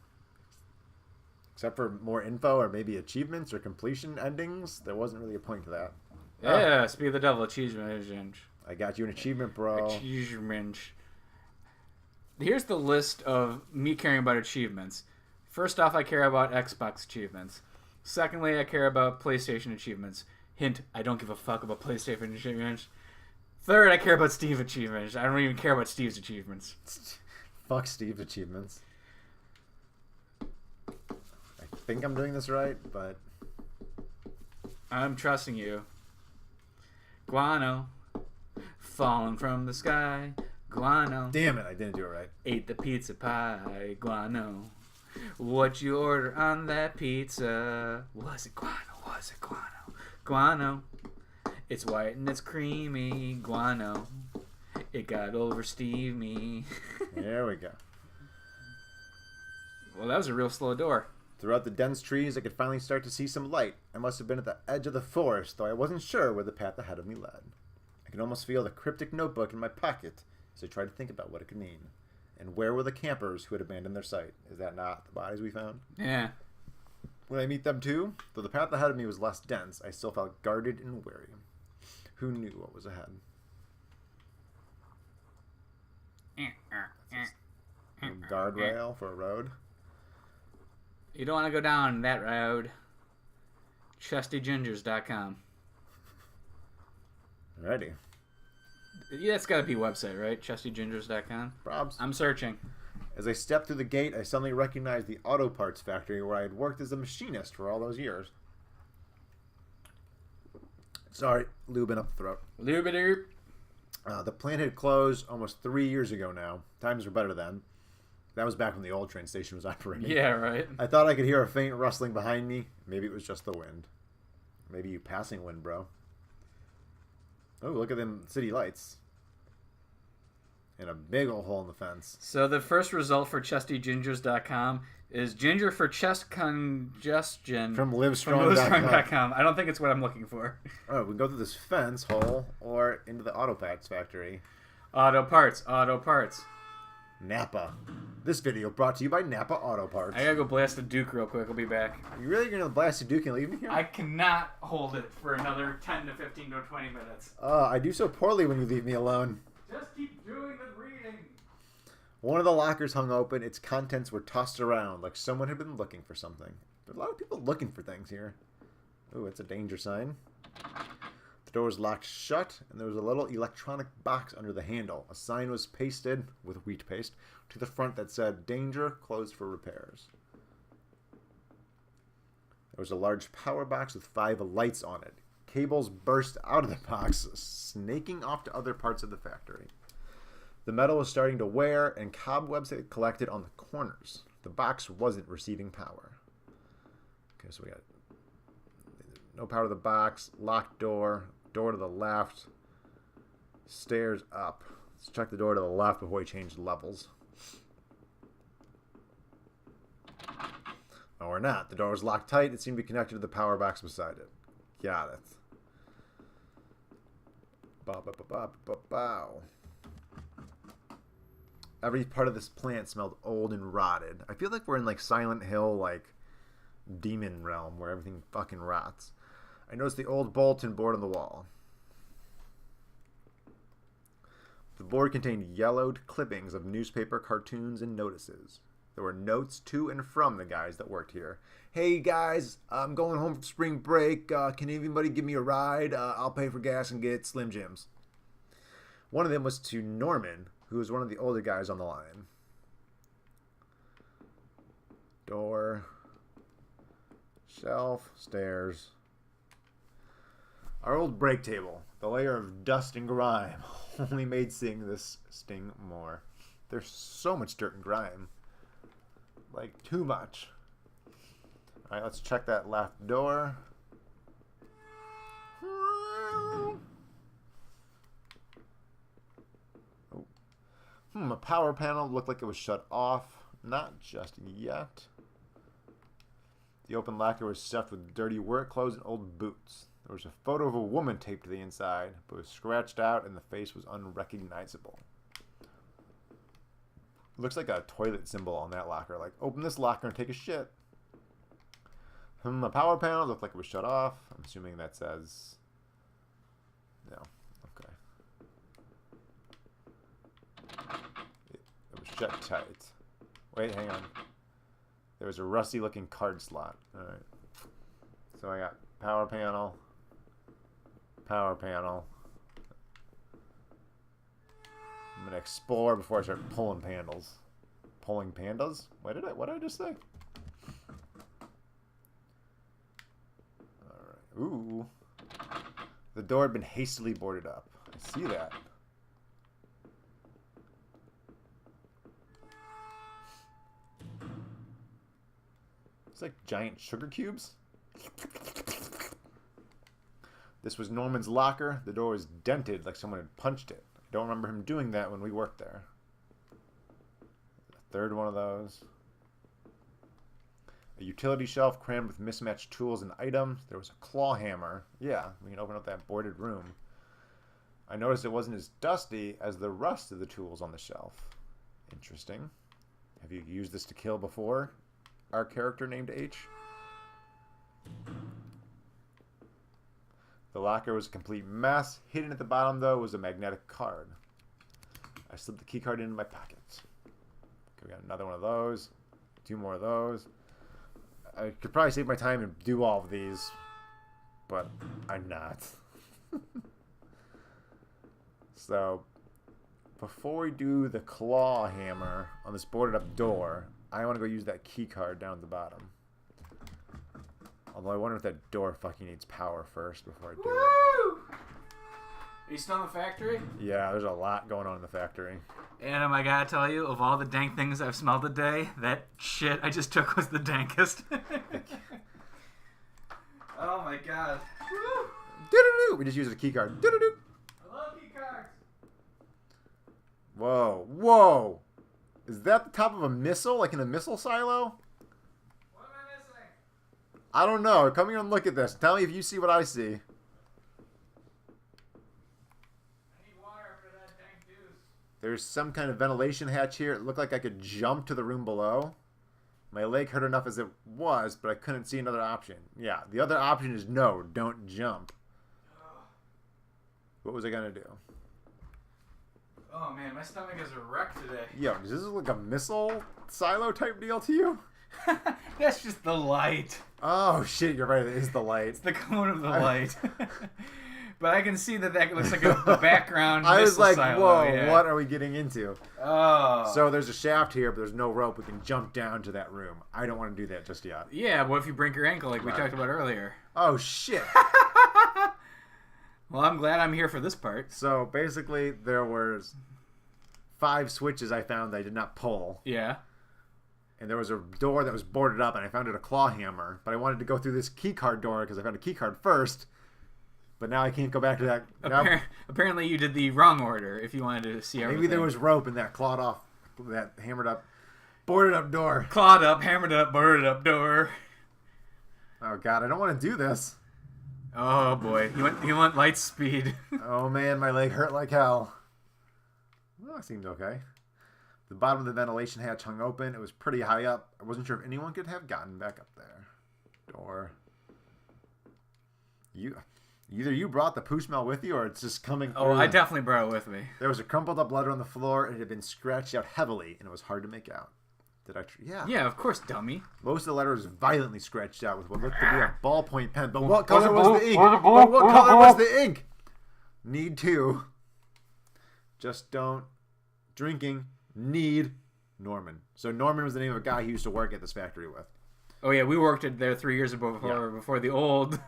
except for more info or maybe achievements or completion endings, there wasn't really a point to that. Yeah, speak of the devil, achievement. I got you an achievement, bro. Achievement. Here's the list of me caring about achievements. First off, I care about Xbox achievements. Secondly, I care about PlayStation achievements. Hint, I don't give a fuck about PlayStation achievements. Third, I care about Steve achievements. I don't even care about Steve's achievements. Fuck Steve's achievements. I think I'm doing this right, but... I'm trusting you. Guano. Falling from the sky. Guano. Damn it, I didn't do it right. Ate the pizza pie. Guano. What you order on that pizza? Was it guano? Was it guano? Guano. It's white and it's creamy. Guano. It got over Steve me. There we go. Well, that was a real slow door. Throughout the dense trees, I could finally start to see some light. I must have been at the edge of the forest, though I wasn't sure where the path ahead of me led. I could almost feel the cryptic notebook in my pocket as I tried to think about what it could mean. And where were the campers who had abandoned their site? Is that not the bodies we found? Yeah. Would I meet them too? Though the path ahead of me was less dense, I still felt guarded and wary. Who knew what was ahead? A guardrail for a road? You don't want to go down that road. ChustyGingers.com. Ready. Yeah, that's got to be a website, right? ChustyGingers.com. Probs. I'm searching. As I stepped through the gate, I suddenly recognized the auto parts factory where I had worked as a machinist for all those years. Sorry, lubing up the throat. Lube-a-doop. The plant had closed almost 3 years ago now. Times were better then. That was back when the old train station was operating. Yeah, right. I thought I could hear a faint rustling behind me. Maybe it was just the wind. Maybe you passing wind, bro. Oh, look at them city lights. And a big old hole in the fence. So the first result for ChustyGingers.com is ginger for chest congestion. From Livestrong.com. I don't think it's what I'm looking for. Oh, we can go through this fence hole or into the auto parts factory. Auto parts. Auto parts. Napa. This video brought to you by Napa Auto Parts. I gotta go blast a Duke real quick. I'll be back. You really gonna blast a Duke and leave me here? I cannot hold it for another 10 to 15 to 20 minutes. I do so poorly when you leave me alone. Just keep doing the reading. One of the lockers hung open. Its contents were tossed around like someone had been looking for something. There are a lot of people looking for things here. Ooh, it's a danger sign. The door was locked shut, and there was a little electronic box under the handle. A sign was pasted, with wheat paste, to the front that said, "Danger, closed for repairs." There was a large power box with 5 lights on it. Cables burst out of the box, snaking off to other parts of the factory. The metal was starting to wear, and cobwebs had collected on the corners. The box wasn't receiving power. Okay, so we got no power to the box, locked door, door to the left, stairs up. Let's check the door to the left before we change levels. No, we're not. The door was locked tight. It seemed to be connected to the power box beside it. Got it. Bow. Every part of this plant smelled old and rotted. I feel like we're in like Silent Hill, like demon realm where everything fucking rots. I noticed the old bulletin board on the wall. The board contained yellowed clippings of newspaper cartoons and notices. There were notes to and from the guys that worked here. Hey guys, I'm going home for spring break. Can anybody give me a ride? I'll pay for gas and get Slim Jims. One of them was to Norman, who was one of the older guys on the line. Door, shelf, stairs. Our old break table, the layer of dust and grime, only made seeing this sting more. There's so much dirt and grime. Like, too much. Alright, let's check that left door. Oh. A power panel looked like it was shut off. Not just yet. The open locker was stuffed with dirty work clothes and old boots. There was a photo of a woman taped to the inside, but it was scratched out and the face was unrecognizable. Looks like a toilet symbol on that locker. Like, open this locker and take a shit. The power panel looked like it was shut off. I'm assuming that says... No. Okay. It was shut tight. Wait, hang on. There was a rusty-looking card slot. Alright. So I got power panel. Power panel. I'm going to explore before I start pulling pandas. Pulling pandas? What did I just say? Alright. Ooh. The door had been hastily boarded up. I see that. It's like giant sugar cubes. This was Norman's locker. The door was dented like someone had punched it. I don't remember him doing that when we worked there. A third one of those. A utility shelf crammed with mismatched tools and items. There was a claw hammer. Yeah, we can open up that boarded room. I noticed it wasn't as dusty as the rest of the tools on the shelf. Interesting. Have you used this to kill before? Our character named H. The locker was a complete mess. Hidden at the bottom, though, was a magnetic card. I slipped the key card into my pockets. Okay, we got another one of those. 2 more of those. I could probably save my time and do all of these, but I'm not. So, before we do the claw hammer on this boarded up door, I want to go use that key card down at the bottom. Although I wonder if that door fucking needs power first before I do it. Are you still in the factory? Yeah, there's a lot going on in the factory. Adam, I gotta tell you, of all the dank things I've smelled today, that shit I just took was the dankest. Oh my god. Woo! Doo-doo-doo! We just used a key card. Doo-doo-doo! I love key cards. Whoa, whoa! Is that the top of a missile, like in a missile silo? What am I missing? I don't know. Come here and look at this. Tell me if you see what I see. There's some kind of ventilation hatch here. It looked like I could jump to the room below. My leg hurt enough as it was, but I couldn't see another option. Yeah, the other option is no, don't jump. What was I going to do? Oh man, my stomach is a wreck today. Yo, does this look like a missile silo type deal to you? That's just the light. Oh shit, you're right, it is the light. It's the cone of the light. But I can see that looks like a background. I was like, silo, whoa, yeah. What are we getting into? Oh. So there's a shaft here, but there's no rope. We can jump down to that room. I don't want to do that just yet. Yeah, what if you break your ankle like we talked about earlier? Oh, shit. Well, I'm glad I'm here for this part. So basically, there was 5 switches I found that I did not pull. Yeah. And there was a door that was boarded up, and I found it a claw hammer. But I wanted to go through this key card door because I found a key card first. But now I can't go back to that. Apparently you did the wrong order if you wanted to see everything. Maybe there was rope in that clawed off, that hammered up, boarded up door. Clawed up, hammered up, boarded up door. Oh god, I don't want to do this. Oh boy, you went light speed. Oh man, my leg hurt like hell. Well, that seemed okay. The bottom of the ventilation hatch hung open. It was pretty high up. I wasn't sure if anyone could have gotten back up there. Door. Either you brought the poo smell with you, or it's just coming through. Oh, I definitely brought it with me. There was a crumpled up letter on the floor, and it had been scratched out heavily, and it was hard to make out. Did I? Yeah. Yeah, of course, dummy. Most of the letter was violently scratched out with what looked to be a ballpoint pen. But what color was the ink? But what color was the ink? Need to. Just don't. Drinking. Need. Norman. So Norman was the name of a guy he used to work at this factory with. Oh yeah, we worked there 3 years before the old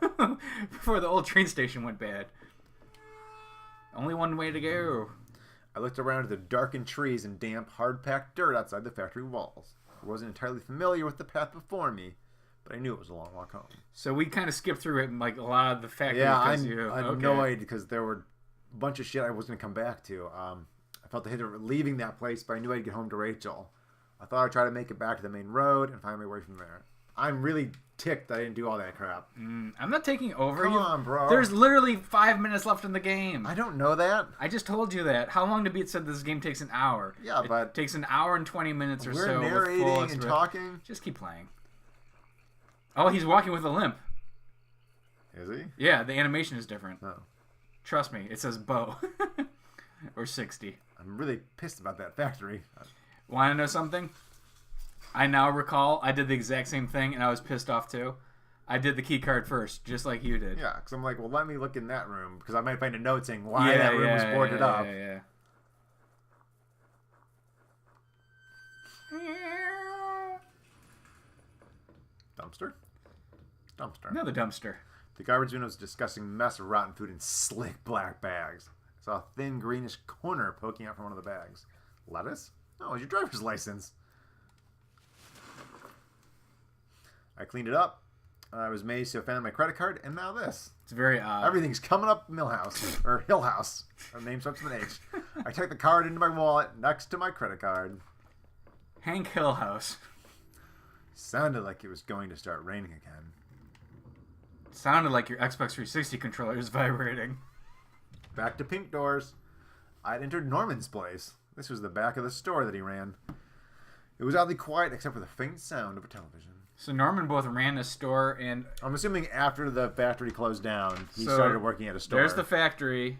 before the old train station went bad. Only one way to go. I looked around at the darkened trees and damp, hard-packed dirt outside the factory walls. I wasn't entirely familiar with the path before me, but I knew it was a long walk home. So we kind of skipped through it in like a lot of the factory. Yeah, I'm annoyed because there were a bunch of shit I was going to come back to. I felt the hit of leaving that place, but I knew I'd get home to Rachel. I thought I'd try to make it back to the main road and find my way from there. I'm really ticked that I didn't do all that crap. I'm not taking over. Come on, bro. There's literally 5 minutes left in the game. I don't know that. I just told you that. How long to beat said this game takes an hour? Yeah, but... It takes an hour and 20 minutes or so. We're narrating and talking. Just keep playing. Oh, he's walking with a limp. Is he? Yeah, the animation is different. Oh. Trust me, it says Bo. Or 60. I'm really pissed about that factory. Want to know something? I now recall I did the exact same thing, and I was pissed off too. I did the key card first, just like you did. Yeah, because I'm like, well, let me look in that room, because I might find a note saying why that room was boarded up. Yeah. Dumpster? Dumpster. Another dumpster. The garbage bin was a disgusting mess of rotten food in slick black bags. I saw a thin greenish corner poking out from one of the bags. Lettuce? No, it was your driver's license. I cleaned it up. I was amazed to have found my credit card, and now this. It's very odd. Everything's coming up Millhouse, or Hillhouse. Our name starts with an H. I tucked the card into my wallet next to my credit card. Hank Hillhouse. Sounded like it was going to start raining again. Sounded like your Xbox 360 controller is vibrating. Back to pink doors. I'd entered Norman's place. This was the back of the store that he ran. It was oddly quiet except for the faint sound of a television. So Norman both ran a store and... I'm assuming after the factory closed down, he started working at a store. There's the factory.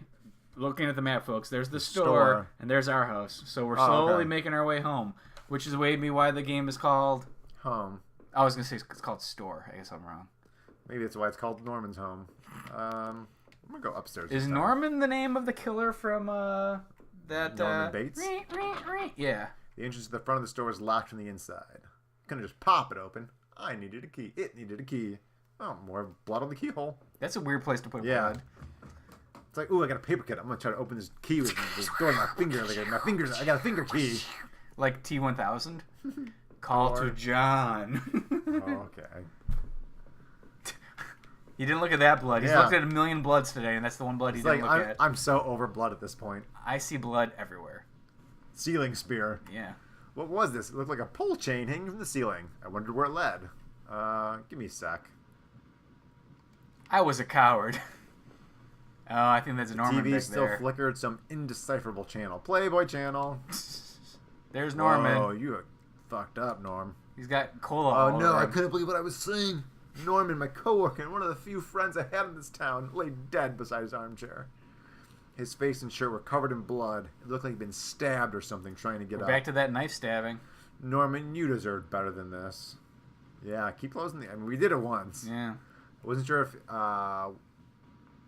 Looking at the map, folks. There's the store, and there's our house. So we're slowly making our way home, which is maybe why the game is called... Home. I was going to say it's called Store. I guess I'm wrong. Maybe that's why it's called Norman's Home. I'm going to go upstairs. Is Norman the name of the killer from that... Norman Bates? Yeah. The entrance to the front of the store was locked from the inside. Couldn't just pop it open. I needed a key. It needed a key. Oh, more blood on the keyhole. That's a weird place to put blood. It's like, ooh, I got a paper cut. I'm going to try to open this key with throwing my finger. Like, my fingers, I got a finger key. Like T-1000? Call to John. Okay. He didn't look at that blood. He's looked at a million bloods today, and that's the one blood he didn't look at. I'm so over blood at this point. I see blood everywhere. Ceiling spear. Yeah. What was this? It looked like a pole chain hanging from the ceiling. I wondered where it led. Give me a sec. I was a coward. Oh, I think that's a Norman TV back still there. flickered some indecipherable channel. Playboy channel. There's Norman. Oh, you are fucked up, Norm. He's got cola all no, over I him. couldn't believe what I was seeing. Norman, my coworker, and one of the few friends I had in this town, lay dead beside his armchair. His face and shirt were covered in blood. It looked like he'd been stabbed or something trying to get up. Back to that knife stabbing. Norman, you deserved better than this. Yeah, keep closing the... I mean, we did it once. Yeah. I wasn't sure if... I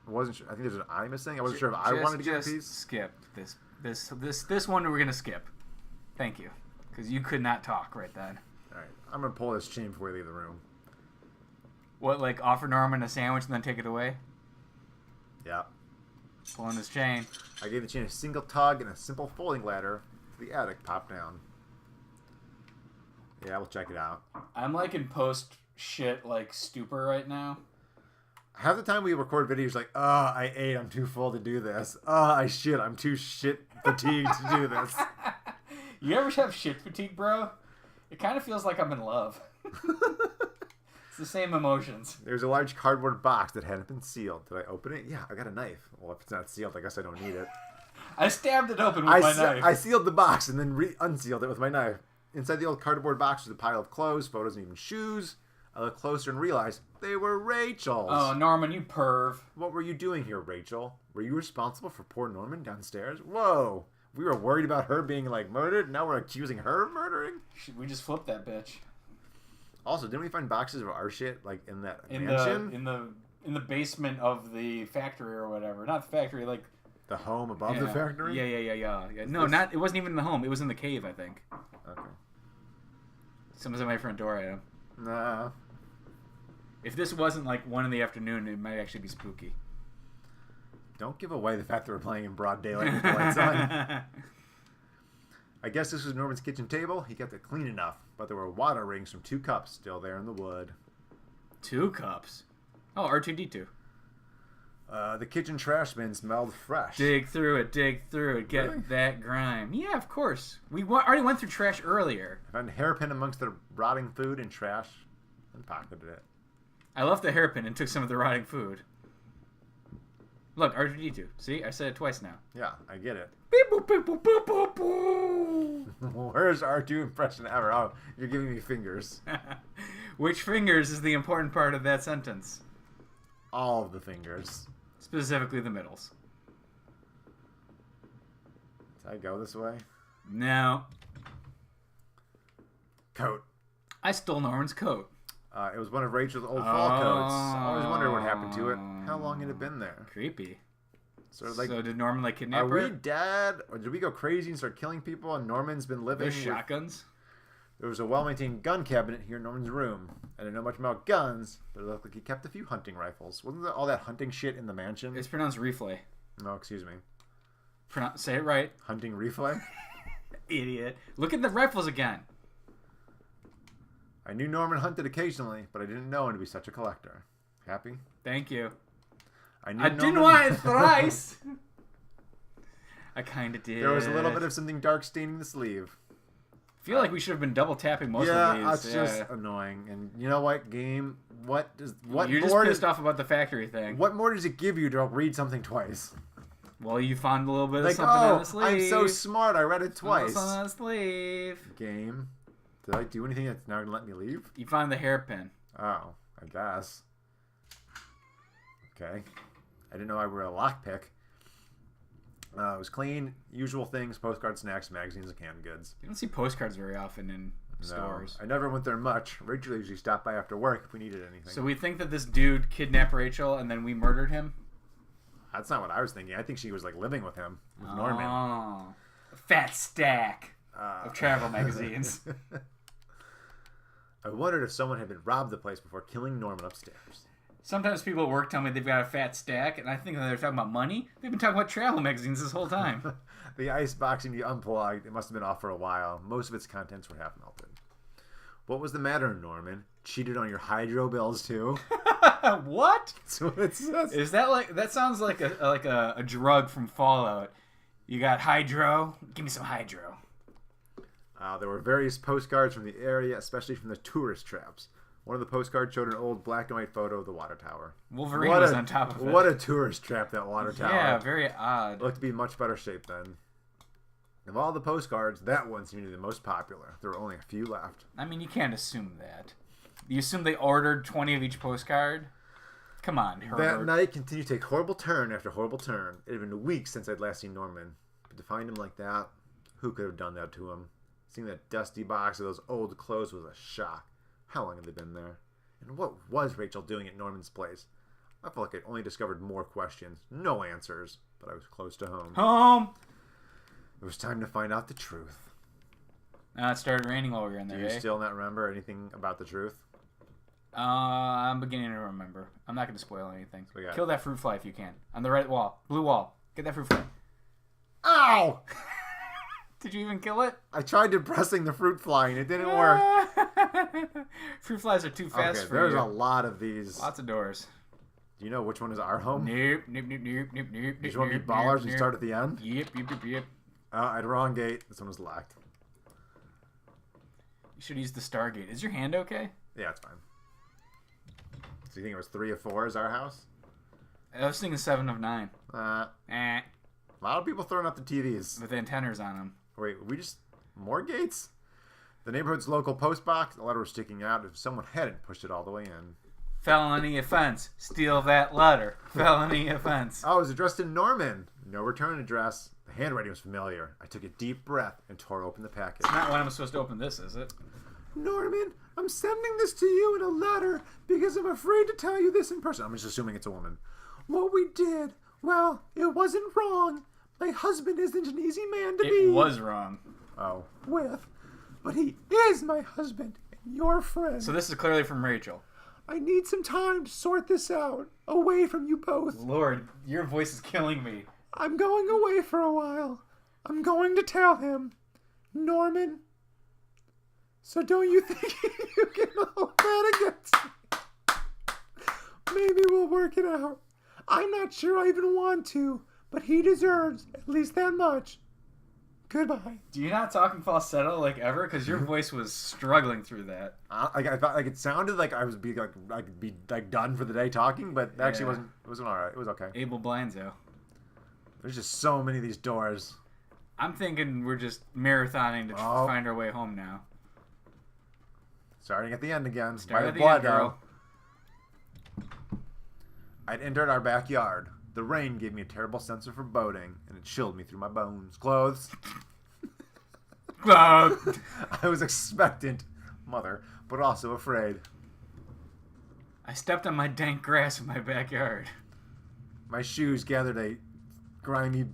wasn't sure... I think there's an I missing. I wasn't sure if I wanted to get a piece. Skip this one. We're gonna skip. Thank you, because you could not talk right then. All right, I'm gonna pull this chain before we leave the room. What, like offer Norman a sandwich and then take it away? Yeah. Pulling his chain. I gave the chain a single tug and a simple folding ladder. The attic popped down. Yeah, we'll check it out. I'm like in post shit like stupor right now. Half the time we record videos like, I ate, I'm too full to do this. I shit, I'm too shit fatigued to do this. You ever have shit fatigue, bro? It kind of feels like I'm in love. It's the same emotions. There's a large cardboard box that hadn't been sealed. Did I open it? Yeah, I got a knife. Well, if it's not sealed, I guess I don't need it. I stabbed it open with my knife. I sealed the box and then unsealed it with my knife. Inside the old cardboard box was a pile of clothes, photos, and even shoes. I looked closer and realized they were Rachel's. Oh, Norman, you perv. What were you doing here, Rachel? Were you responsible for poor Norman downstairs? Whoa. We were worried about her being, like, murdered. Now we're accusing her of murdering? We just flipped that bitch. Also, didn't we find boxes of our shit, like, in that mansion? In the basement of the factory or whatever. Not the factory, like... The home above the factory? Yeah. No, it wasn't even in the home. It was in the cave, I think. Okay. Someone's at my front door, I am. Nah. If this wasn't like 1 in the afternoon, it might actually be spooky. Don't give away the fact that we're playing in broad daylight with the lights on. I guess this was Norman's kitchen table. He kept it clean enough, but there were water rings from 2 cups still there in the wood. 2 cups? Oh, R2-D2. The kitchen trash bin smelled fresh. Dig through it, get Really? that grime. Yeah, of course. We already went through trash earlier. I found a hairpin amongst the rotting food and trash and pocketed it. I left the hairpin and took some of the rotting food. Look, R2-D2. See? I said it twice now. Yeah, I get it. Beep, boop, beep, boop, boop, boop, boop. Where's R2 impression ever? Oh, you're giving me fingers. Which fingers is the important part of that sentence? All of the fingers. Specifically the middles. Did I go this way? No. Coat. I stole Norman's coat. It was one of Rachel's old fall coats. I always wondered what happened to it. How long had it been there? Creepy. So did Norman kidnap are her? we dead? Or did we go crazy and start killing people and Norman's been living There's shotguns? There was a well-maintained gun cabinet here in Norman's room. I didn't know much about guns, but it looked like he kept a few hunting rifles. Wasn't there all that hunting shit in the mansion? It's pronounced reflay. No, excuse me. Say it right. Hunting reflay? Idiot. Look at the rifles again. I knew Norman hunted occasionally, but I didn't know him to be such a collector. Happy? Thank you. I didn't want it thrice. I kind of did. There was a little bit of something dark staining the sleeve. I feel like we should have been double tapping most of these. Yeah, it's just annoying. And you know what, game? You're just pissed off about the factory thing. What more does it give you to read something twice? Well, you found a little bit of something on the sleeve. I'm so smart. I read it twice. Something on the sleeve. Game. Did I do anything that's now going to let me leave? You found the hairpin. Oh, I guess. Okay. I didn't know I were a lockpick. It was clean, usual things, postcards, snacks, magazines, and canned goods. You don't see postcards very often in stores. I never went there much. Rachel usually stopped by after work if we needed anything. So we think that this dude kidnapped Rachel and then we murdered him? That's not what I was thinking. I think she was living with him, with Norman. Oh. A fat stack of travel magazines. I wondered if someone had been robbed the place before killing Norman upstairs. Sometimes people at work tell me they've got a fat stack, and I think that they're talking about money. They've been talking about travel magazines this whole time. The ice box you unplugged. It must have been off for a while. Most of its contents were half melted. What was the matter, Norman? Cheated on your hydro bills too? What? That's what it says. Is that that sounds like a drug from Fallout. You got hydro? Give me some hydro. There were various postcards from the area, especially from the tourist traps. One of the postcards showed an old black and white photo of the water tower. Wolverine was on top of it. What a tourist trap, that water tower. Yeah, very odd. It looked to be in much better shape then. Of all the postcards, that one seemed to be the most popular. There were only a few left. I mean, you can't assume that. You assume they ordered 20 of each postcard? Come on, Herbert. That night continued to take horrible turn after horrible turn. It had been weeks since I'd last seen Norman. But to find him like that, who could have done that to him? Seeing that dusty box of those old clothes was a shock. How long had they been there? And what was Rachel doing at Norman's place? I felt like I'd only discovered more questions. No answers. But I was close to home. Home! It was time to find out the truth. It started raining while we were in there, Do you still not remember anything about the truth? I'm beginning to remember. I'm not going to spoil anything. So Kill that fruit fly if you can. On the right wall. Blue wall. Get that fruit fly. Ow! Did you even kill it? I tried depressing the fruit fly and it didn't work. Fruit flies are too fast for you. There's a lot of these. Lots of doors. Do you know which one is our home? Nope. You just want to be ballers and start at the end? Yep. I had a wrong gate. This one was locked. You should use the Stargate. Is your hand okay? Yeah, it's fine. So you think it was 3 of 4 is our house? I was thinking 7 of 9. A lot of people throwing up the TVs. With antennas on them. Wait, more gates? The neighborhood's local post box, the letter was sticking out if someone hadn't pushed it all the way in. Felony offense. Steal that letter. Felony offense. Oh, it was addressed to Norman. No return address. The handwriting was familiar. I took a deep breath and tore open the package. It's not when I'm supposed to open this, is it? Norman, I'm sending this to you in a letter because I'm afraid to tell you this in person. I'm just assuming it's a woman. What we did, well, it wasn't wrong. My husband isn't an easy man to be. It was wrong. Oh. But he is my husband and your friend. So this is clearly from Rachel. I need some time to sort this out, away from you both. Lord, your voice is killing me. I'm going away for a while. I'm going to tell him. Norman. So don't you think you can hold that against me? Maybe we'll work it out. I'm not sure I even want to, but he deserves at least that much. Goodbye. Do you not talk in falsetto like ever? Because your voice was struggling through that. I thought like it sounded like I was done for the day talking, but it actually wasn't. It wasn't all right. It was okay. Abel Blinzo. There's just so many of these doors. I'm thinking we're just marathoning to find our way home now. Starting at the end again. Start at the end, girl. I'd entered our backyard. The rain gave me a terrible sense of foreboding, and it chilled me through my bones. Clothes. I was expectant, mother, but also afraid. I stepped on my dank grass in my backyard. My shoes gathered a grimy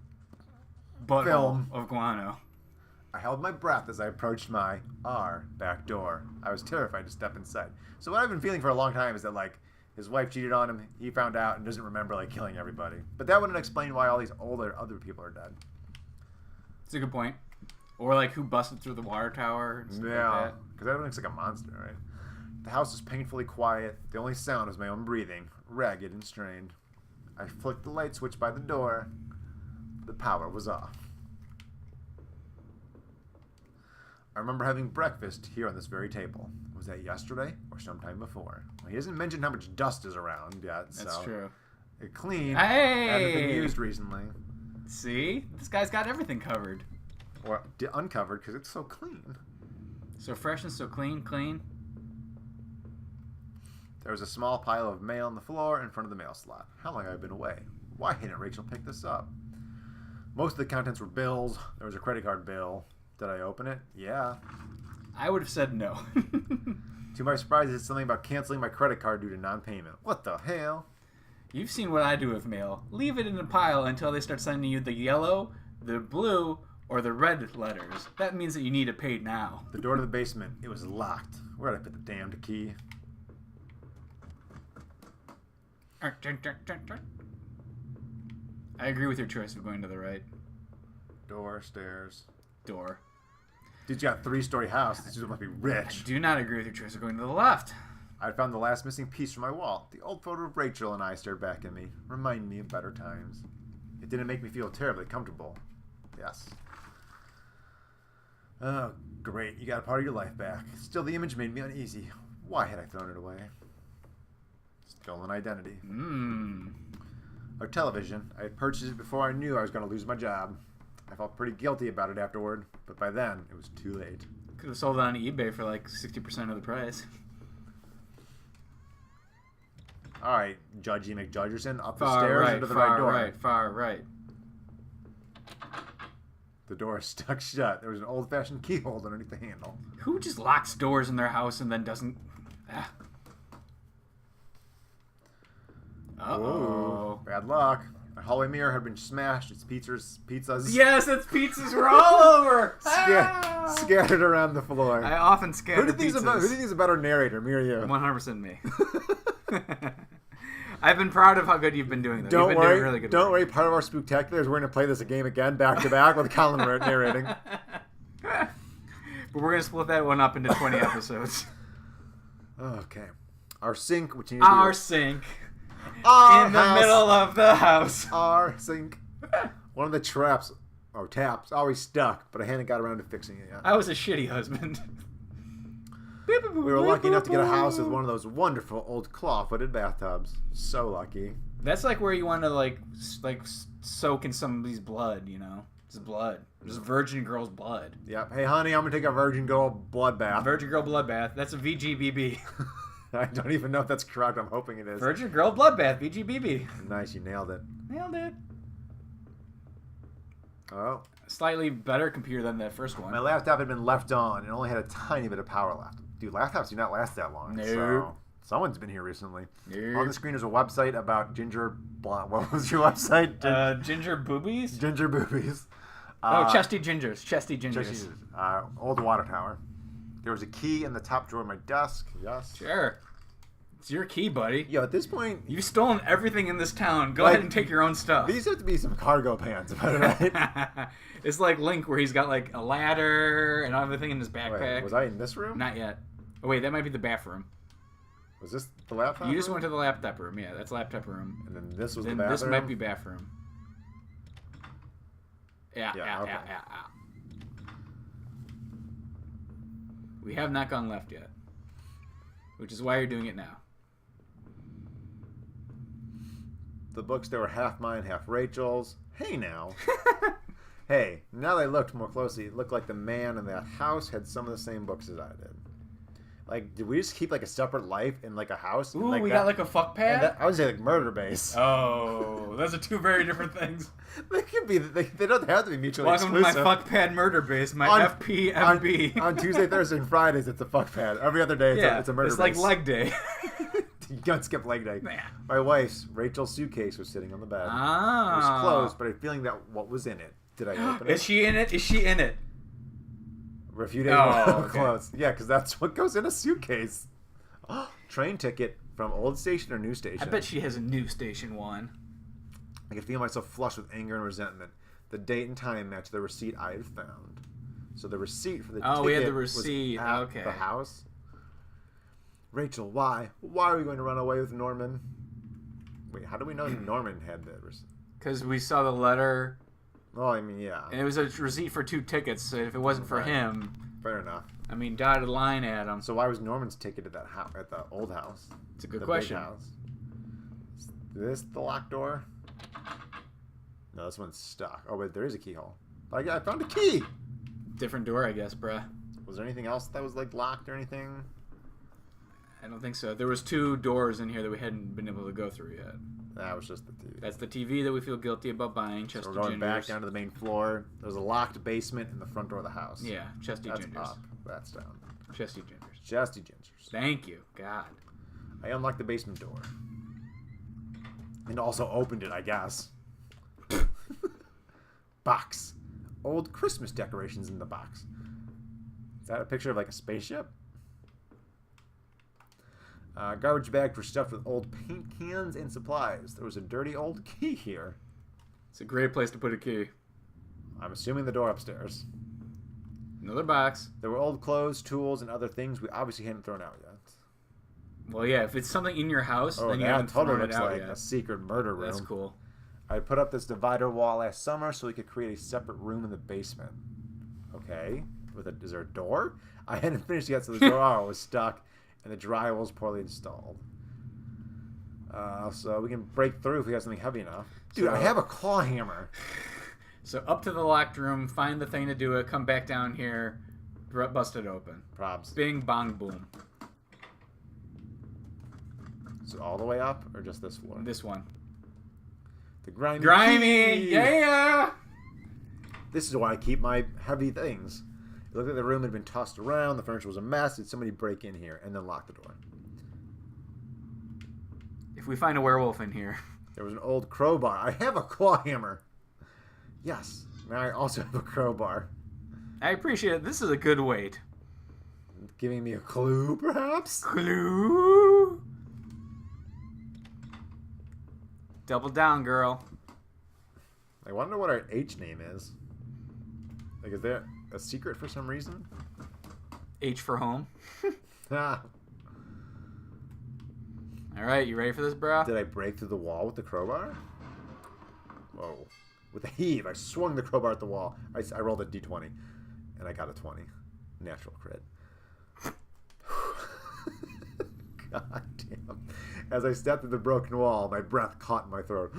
Butthole film of guano. I held my breath as I approached our back door. I was terrified to step inside. So what I've been feeling for a long time is that, like, his wife cheated on him, he found out, and doesn't remember, like, killing everybody. But that wouldn't explain why all these other people are dead. That's a good point. Or, like, who busted through the water tower. Yeah, because that looks like a monster, right? The house was painfully quiet. The only sound was my own breathing, ragged and strained. I flicked the light switch by the door. The power was off. I remember having breakfast here on this very table. Was that yesterday or sometime before? Well, he hasn't mentioned how much dust is around yet. That's true. It clean. Hey! Hadn't been used recently. See? This guy's got everything covered. Or uncovered because it's so clean. So fresh and so clean. There was a small pile of mail on the floor in front of the mail slot. How long have I been away? Why hadn't Rachel picked this up? Most of the contents were bills. There was a credit card bill. Did I open it? Yeah. I would have said no. To my surprise, it's something about canceling my credit card due to non-payment. What the hell? You've seen what I do with mail. Leave it in a pile until they start sending you the yellow, the blue, or the red letters. That means that you need it paid now. The door to the basement, it was locked. Where did I put the damned key? I agree with your choice of going to the right. Door, stairs. Door. Dude's got a 3-story house. This dude must be I rich. do not agree with your choice of going to the left. I found the last missing piece from my wall. The old photo of Rachel and I stared back at me. Remind me of better times. It didn't make me feel terribly comfortable. Yes. Oh, great. You got a part of your life back. Still, the image made me uneasy. Why had I thrown it away? Stolen identity. Our television. I had purchased it before I knew I was going to lose my job. I felt pretty guilty about it afterward, but by then, it was too late. Could have sold it on eBay for like 60% of the price. All right, Judgy McJudgerson, up the stairs into the right door. Far right. The door is stuck shut. There was an old-fashioned key holder underneath the handle. Who just locks doors in their house and then doesn't... Uh-oh. Bad luck. A hallway mirror had been smashed. Its pizzas. Yes, its pizzas were all over. Scattered around the floor. I often scatter Who do you think is a better narrator, me or you? 100% me. I've been proud of how good you've been doing. Don't worry. Doing really good don't worry. Part of our spooktacular is we're going to play this game again, back to back, with Colin narrating. But we're going to split that one up into 20 episodes. Okay. Our sink, which needs Our sink. In the middle of the house. Our sink. One of the taps always stuck, but I hadn't got around to fixing it yet. I was a shitty husband. We were lucky enough to get a house with one of those wonderful old claw-footed bathtubs. So lucky. That's like where you want to like soak in somebody's blood, you know? It's blood. Just virgin girl's blood. Yep. Hey, honey, I'm going to take a virgin girl blood bath. Virgin girl blood bath. That's a VGBB. I don't even know if that's correct. I'm hoping it is. Virgin girl blood bath. VGBB. Nice. You nailed it. Nailed it. Oh. Slightly better computer than that first one. My laptop had been left on and only had a tiny bit of power left. Dude, laptops do not last that long. No. So someone's been here recently. No. On the screen is a website about ginger blonde. What was your website? Ginger boobies? Ginger boobies. Chesty gingers. Chesty gingers. Old water tower. There was a key in the top drawer of my desk. Yes. Sure. It's your key, buddy. Yo, at this point... You've stolen everything in this town. Go ahead and take your own stuff. These have to be some cargo pants, right? It's like Link, where he's got like a ladder and everything in his backpack. Wait, was I in this room? Not yet. Oh, wait, that might be the bathroom. Was this the laptop You just room? went to the laptop room. Yeah, that's laptop room. And then this was Then the bathroom? this might be bathroom. Yeah. Okay. We have not gone left yet. Which is why you're doing it now. The books, they were half mine, half Rachel's. Hey, now. Hey, now that I looked more closely, it looked like the man in that house had some of the same books as I did. Like, did we just keep, like, a separate life in, like, a house? Ooh, like we that? got, like, a fuck pad? I would say, like, murder base. Oh, those are two very different things. They could be, they don't have to be mutually Welcome exclusive. to my fuck pad murder base, my FPMB. On Tuesday, Thursday, and Fridays, it's a fuck pad. Every other day, it's a murder base. It's like leg day. You can't skip leg day. Nah. My wife's, Rachel's suitcase was sitting on the bed. Ah. It was closed, but I had a feeling that what was in it. Did I open it? Is she in it? Is she in it? For a few days, okay. closed. Yeah, because that's what goes in a suitcase. Train ticket from old station or new station? I bet she has a new station one. I could feel myself flushed with anger and resentment. The date and time matched the receipt I had found. So the receipt for the ticket we had the receipt. was at Okay. the house. Rachel, why? Why are we going to run away with Norman? Wait, how do we know Norman had the receipt? Because we saw the letter. Oh, I mean, yeah. And it was a receipt for 2 tickets, so if it wasn't for him... Fair enough. I mean, dotted line at him. So why was Norman's ticket at that house, at the old house? It's a good the question. Big house? Is this the locked door? No, this one's stuck. Oh, wait, there is a keyhole. I found a key! Different door, I guess, bruh. Was there anything else that was, like, locked or anything? I don't think so. There was 2 doors in here that we hadn't been able to go through yet. That was just the TV. That's the TV that we feel guilty about buying. Chesty So we're going Gingers. back down to the main floor. There's a locked basement in the front door of the house. Yeah, Chesty That's Gingers. up. That's down. Chesty Gingers. Chesty Gingers. Thank you. God. I unlocked the basement door. And also opened it, I guess. Box. Old Christmas decorations in the box. Is that a picture of like a spaceship? Garbage bags were stuffed with old paint cans and supplies. There was a dirty old key here. It's a great place to put a key. I'm assuming the door upstairs. Another box. There were old clothes, tools, and other things we obviously hadn't thrown out yet. Well, yeah, if it's something in your house, Oh, then you that haven't totally thrown it looks out like yet. a secret murder room. That's cool. I put up this divider wall last summer so we could create a separate room in the basement. Okay. Is there a door? I hadn't finished yet, so the door was stuck, and the drywall was poorly installed. So we can break through if we have something heavy enough. Dude, I have a claw hammer. So up to the locked room, find the thing to do it, come back down here, bust it open. Probs. Bing, bong, boom. So all the way up, or just this floor? This one. The grimy. Grimy! key! Yeah! This is why I keep my heavy things. It looked like the room had been tossed around, the furniture was a mess. Did somebody break in here and then lock the door? If we find a werewolf in here. There was an old crowbar. I have a claw hammer. Yes. Now I also have a crowbar. I appreciate it. This is a good weight. Giving me a clue, perhaps? Clue? Double down, girl. I wonder what our H name is. Like, is there a secret for some reason? H for home. Ah. Alright, you ready for this, bro? Did I break through the wall with the crowbar? Whoa. With a heave, I swung the crowbar at the wall. I rolled a d20, and I got a 20. Natural crit. God damn. As I stepped through the broken wall, my breath caught in my throat.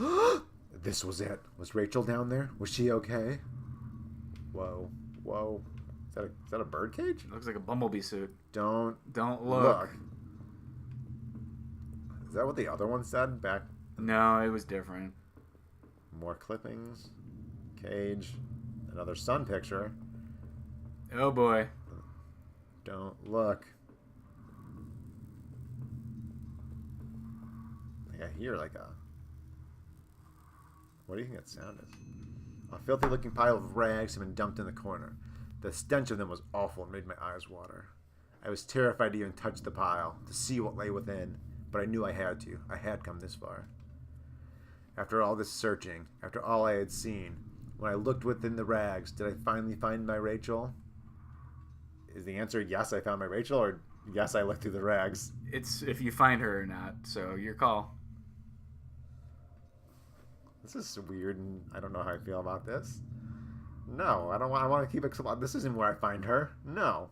This was it. Was Rachel down there? Was she okay? Whoa. Whoa. Is that a bird cage? Looks like a bumblebee suit. Don't look. Is that what the other one said back? No, it was different. More clippings. Cage. Another sun picture. Oh boy. Don't look. I hear like a... What do you think that sound is? A filthy looking pile of rags had been dumped in the corner. The stench of them was awful and made my eyes water. I was terrified to even touch the pile, to see what lay within, but I knew I had to. I had come this far. After all this searching, after all I had seen, when I looked within the rags, did I finally find my Rachel? Is the answer yes, I found my Rachel, or yes, I looked through the rags? It's if you find her or not, so your call. This is weird, and I don't know how I feel about this. No, I don't want. I want to keep it. This isn't where I find her. No.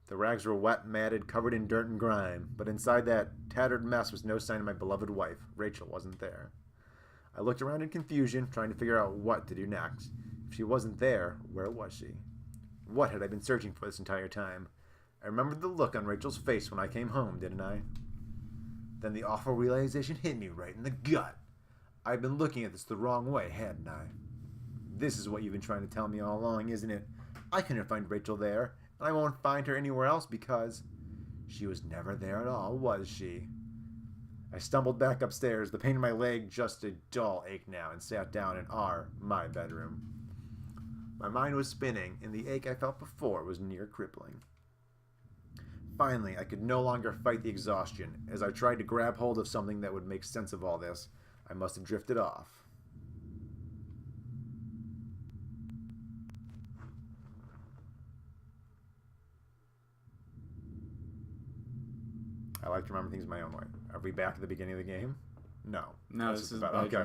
The rags were wet, matted, covered in dirt and grime, but inside that tattered mess was no sign of my beloved wife. Rachel wasn't there. I looked around in confusion, trying to figure out what to do next. If she wasn't there, where was she? What had I been searching for this entire time? I remembered the look on Rachel's face when I came home, didn't I? Then the awful realization hit me right in the gut. I'd been looking at this the wrong way, hadn't I? This is what you've been trying to tell me all along, isn't it? I couldn't find Rachel there, and I won't find her anywhere else because she was never there at all, was she? I stumbled back upstairs, the pain in my leg just a dull ache now, and sat down in my bedroom. My mind was spinning, and the ache I felt before was near crippling. Finally, I could no longer fight the exhaustion. As I tried to grab hold of something that would make sense of all this, I must have drifted off. I like to remember things my own way. Are we back at the beginning of the game? No. No, this is okay.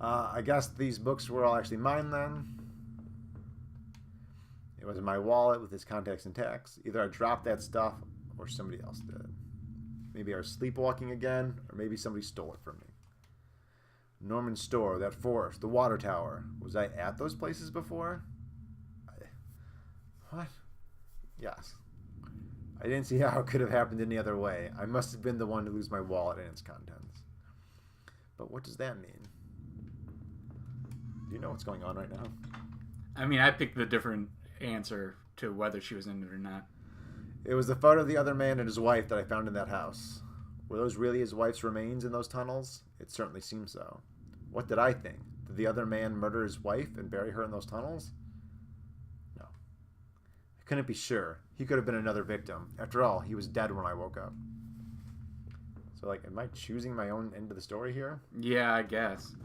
I guess these books were all actually mine then. It was in my wallet with its contacts intact. Either I dropped that stuff or somebody else did. Maybe I was sleepwalking again, or maybe somebody stole it from me. Norman's store, that forest, the water tower. Was I at those places before? What? Yes. I didn't see how it could have happened any other way. I must have been the one to lose my wallet and its contents. But what does that mean? Do you know what's going on right now? I mean, I picked the different answer to whether she was in it or not. It was the photo of the other man and his wife that I found in that house. Were those really his wife's remains in those tunnels? It certainly seemed so. What did I think? Did the other man murder his wife and bury her in those tunnels? No. I couldn't be sure. He could have been another victim. After all, he was dead when I woke up. So, am I choosing my own end of the story here? Yeah, I guess.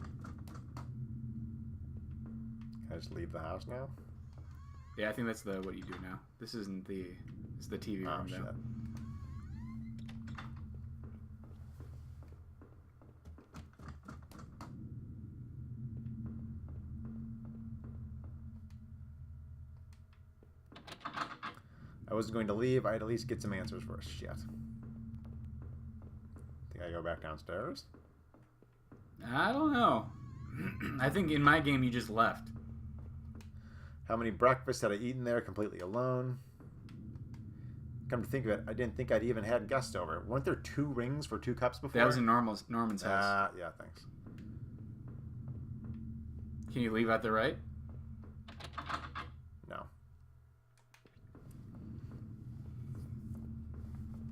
Can I just leave the house now? Yeah, I think that's what you do now. This isn't the... It's the TV room, shit. though. I wasn't going to leave. I'd at least get some answers first. Shit. Think I go back downstairs? I don't know. I think in my game you just left. How many breakfasts had I eaten there completely alone? Come to think of it, I didn't think I'd even had guests over. Weren't there 2 rings for 2 cups before? That was in Norman's house. Yeah, thanks. Can you leave out the right? No.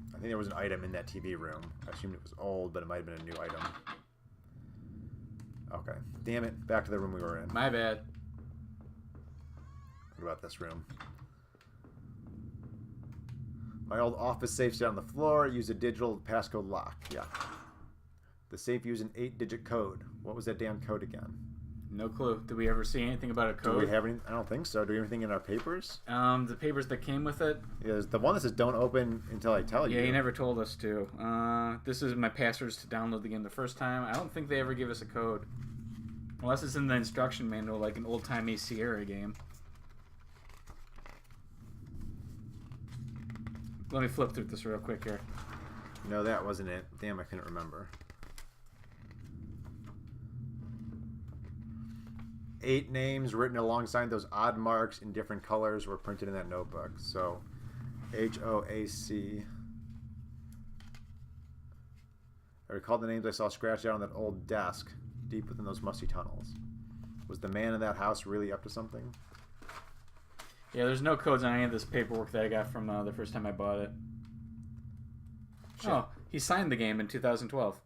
I think there was an item in that TV room. I assumed it was old, but it might have been a new item. Okay. Damn it. Back to the room we were in. My bad. What about this room? My old office safe sat on the floor. It used a digital passcode lock. Yeah. The safe used an 8-digit code. What was that damn code again? No clue. Did we ever see anything about a code? Do we have any? I don't think so. Do we have anything in our papers? The papers that came with it? Yeah, the one that says don't open until I tell you. Yeah, he never told us to. This is my passwords to download the game the first time. I don't think they ever give us a code. Unless it's in the instruction manual like an old-timey Sierra game. Let me flip through this real quick here. No, that wasn't it. Damn, I couldn't remember. 8 names written alongside those odd marks in different colors were printed in that notebook. So, H-O-A-C. I recall the names I saw scratched out on that old desk deep within those musty tunnels. Was the man in that house really up to something? Yeah, there's no codes on any of this paperwork that I got from the first time I bought it. Shit. Oh, he signed the game in 2012. Cool.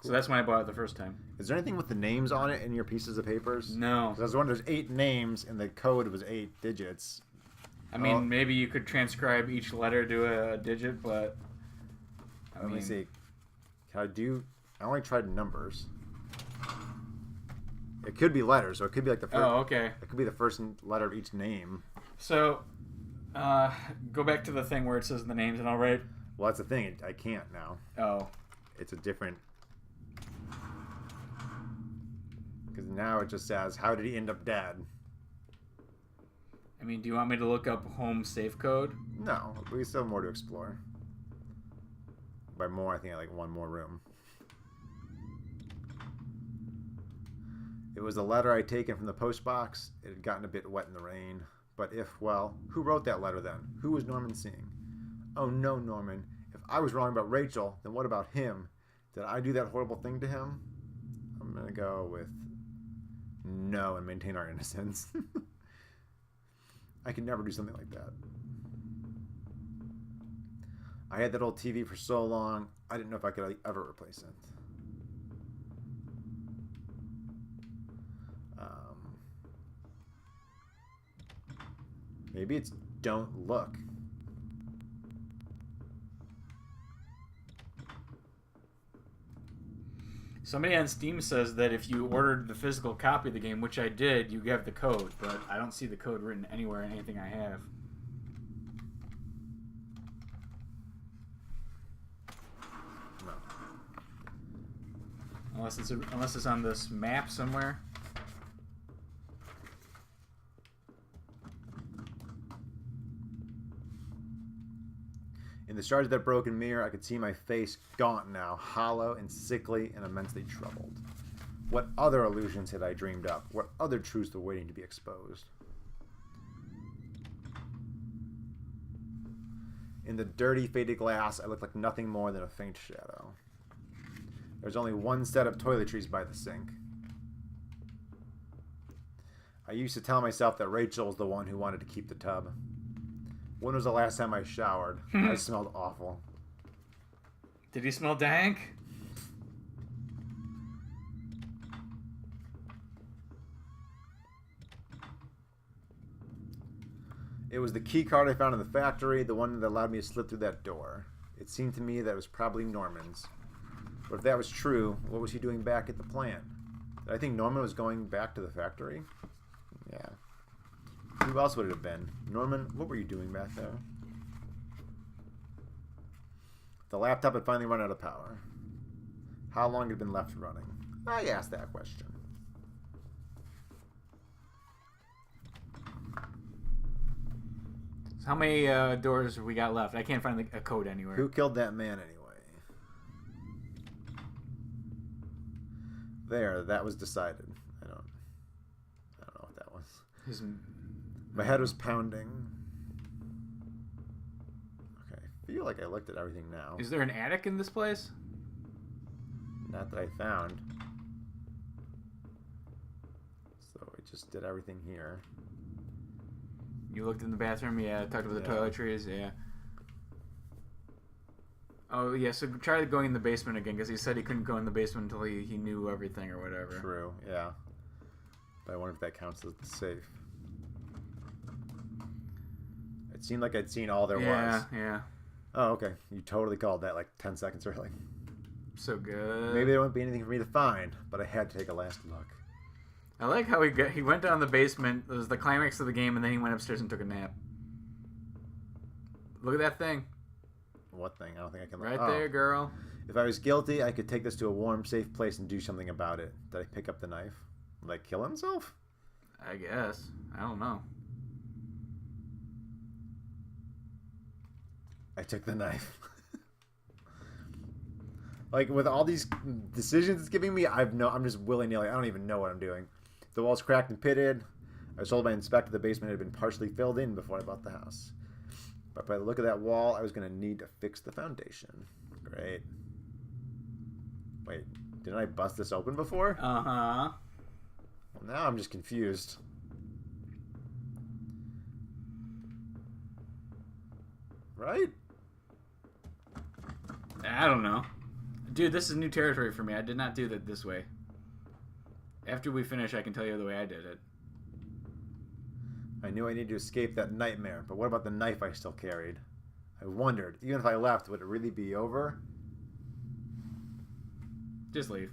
So that's when I bought it the first time. Is there anything with the names on it in your pieces of papers? No. Because I was wondering, there's 8 names and the code was 8 digits. I mean, maybe you could transcribe each letter to a digit, but... Let me see. Can I do... I only tried numbers. It could be letters, so it could be like the first. Oh, okay. It could be the first letter of each name. So, go back to the thing where it says the names, and I'll write. Well, that's the thing. I can't now. Oh. It's a different. Because now it just says, "How did he end up dead?" I mean, do you want me to look up home safe code? No, we still have more to explore. By more, I think I like one more room. It was a letter I'd taken from the post box. It had gotten a bit wet in the rain. But well, who wrote that letter then? Who was Norman seeing? Oh no, Norman. If I was wrong about Rachel, then what about him? Did I do that horrible thing to him? I'm going to go with no and maintain our innocence. I could never do something like that. I had that old TV for so long, I didn't know if I could ever replace it. Maybe it's don't look. Somebody on Steam says that if you ordered the physical copy of the game, which I did, you have the code, but I don't see the code written anywhere in anything I have. No. Unless it's on this map somewhere. In the shards of that broken mirror, I could see my face gaunt now, hollow and sickly and immensely troubled. What other illusions had I dreamed up? What other truths were waiting to be exposed? In the dirty, faded glass, I looked like nothing more than a faint shadow. There was only one set of toiletries by the sink. I used to tell myself that Rachel was the one who wanted to keep the tub. When was the last time I showered? I smelled awful. Did he smell dank? It was the key card I found in the factory, the one that allowed me to slip through that door. It seemed to me that it was probably Norman's. But if that was true, what was he doing back at the plant? Did I think Norman was going back to the factory? Yeah. Who else would it have been? Norman, what were you doing back there? The laptop had finally run out of power. How long had it been left running? I asked that question. So how many doors have we got left? I can't find a code anywhere. Who killed that man anyway? There, that was decided. I don't know what that was. My head was pounding. Okay, I feel like I looked at everything now. Is there an attic in this place? Not that I found. So I just did everything here. You looked in the bathroom, yeah. Talked about the toiletries, yeah. Oh, yeah, so try going in the basement again, because he said he couldn't go in the basement until he knew everything or whatever. True, yeah. But I wonder if that counts as the safe. It seemed like I'd seen all there was. Yeah. Oh, okay. You totally called that like 10 seconds early. So good. Maybe there wouldn't be anything for me to find, but I had to take a last look. I like how he went down the basement. It was the climax of the game, and then he went upstairs and took a nap. Look at that thing. What thing? I don't think I can... Right there, girl. If I was guilty, I could take this to a warm, safe place and do something about it. Did I pick up the knife? Like, kill himself? I guess. I don't know. I took the knife. Like, with all these decisions it's giving me, I'm just willy-nilly. I don't even know what I'm doing. The wall's cracked and pitted. I was told by inspector the basement had been partially filled in before I bought the house. But by the look of that wall, I was going to need to fix the foundation. Great. Wait, didn't I bust this open before? Uh-huh. Well, now I'm just confused. Right? I don't know. Dude, this is new territory for me. I did not do that this way. After we finish, I can tell you the way I did it. I knew I needed to escape that nightmare, but what about the knife I still carried? I wondered, even if I left, would it really be over? Just leave.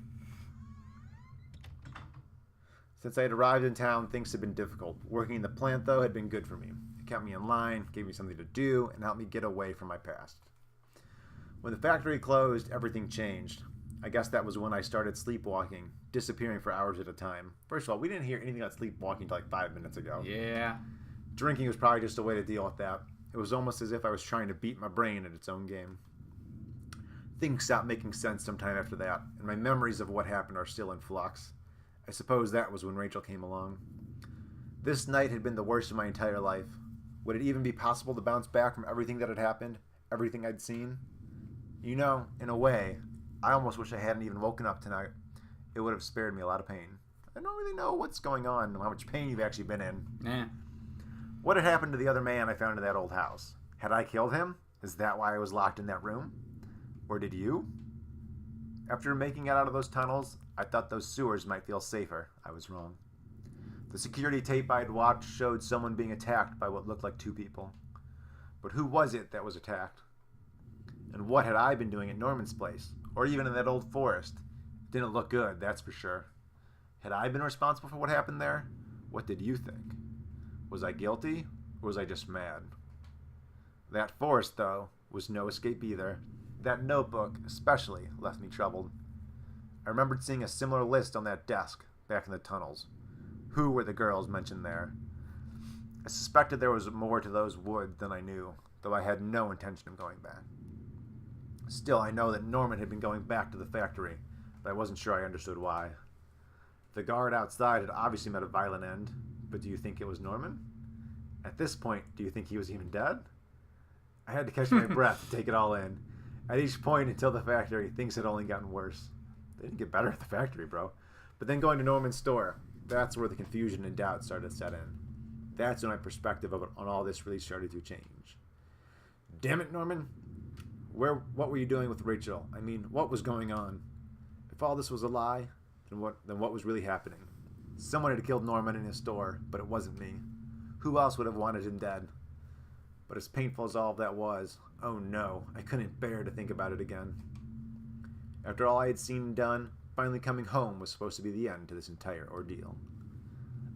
Since I had arrived in town, things had been difficult. Working in the plant, though, had been good for me. It kept me in line, gave me something to do, and helped me get away from my past. When the factory closed, everything changed. I guess that was when I started sleepwalking, disappearing for hours at a time. First of all, we didn't hear anything about sleepwalking until like 5 minutes ago. Yeah. Drinking was probably just a way to deal with that. It was almost as if I was trying to beat my brain at its own game. Things stopped making sense sometime after that, and my memories of what happened are still in flux. I suppose that was when Rachel came along. This night had been the worst of my entire life. Would it even be possible to bounce back from everything that had happened? Everything I'd seen? You know, in a way, I almost wish I hadn't even woken up tonight. It would have spared me a lot of pain. I don't really know what's going on and how much pain you've actually been in. Yeah. What had happened to the other man I found in that old house? Had I killed him? Is that why I was locked in that room? Or did you? After making it out of those tunnels, I thought those sewers might feel safer. I was wrong. The security tape I had watched showed someone being attacked by what looked like two people. But who was it that was attacked? And what had I been doing at Norman's place? Or even in that old forest? It didn't look good, that's for sure. Had I been responsible for what happened there? What did you think? Was I guilty, or was I just mad? That forest, though, was no escape either. That notebook, especially, left me troubled. I remembered seeing a similar list on that desk, back in the tunnels. Who were the girls mentioned there? I suspected there was more to those woods than I knew, though I had no intention of going back. Still, I know that Norman had been going back to the factory, but I wasn't sure I understood why. The guard outside had obviously met a violent end, but do you think it was Norman? At this point, do you think he was even dead? I had to catch my breath to take it all in. At each point until the factory, things had only gotten worse. They didn't get better at the factory, bro. But then going to Norman's store, that's where the confusion and doubt started to set in. That's when my perspective on all this really started to change. Damn it, Norman. What were you doing with Rachel? I mean, what was going on? If all this was a lie, then what was really happening? Someone had killed Norman in his store, but it wasn't me. Who else would have wanted him dead? But as painful as all of that was, oh no, I couldn't bear to think about it again. After all I had seen and done, finally coming home was supposed to be the end to this entire ordeal.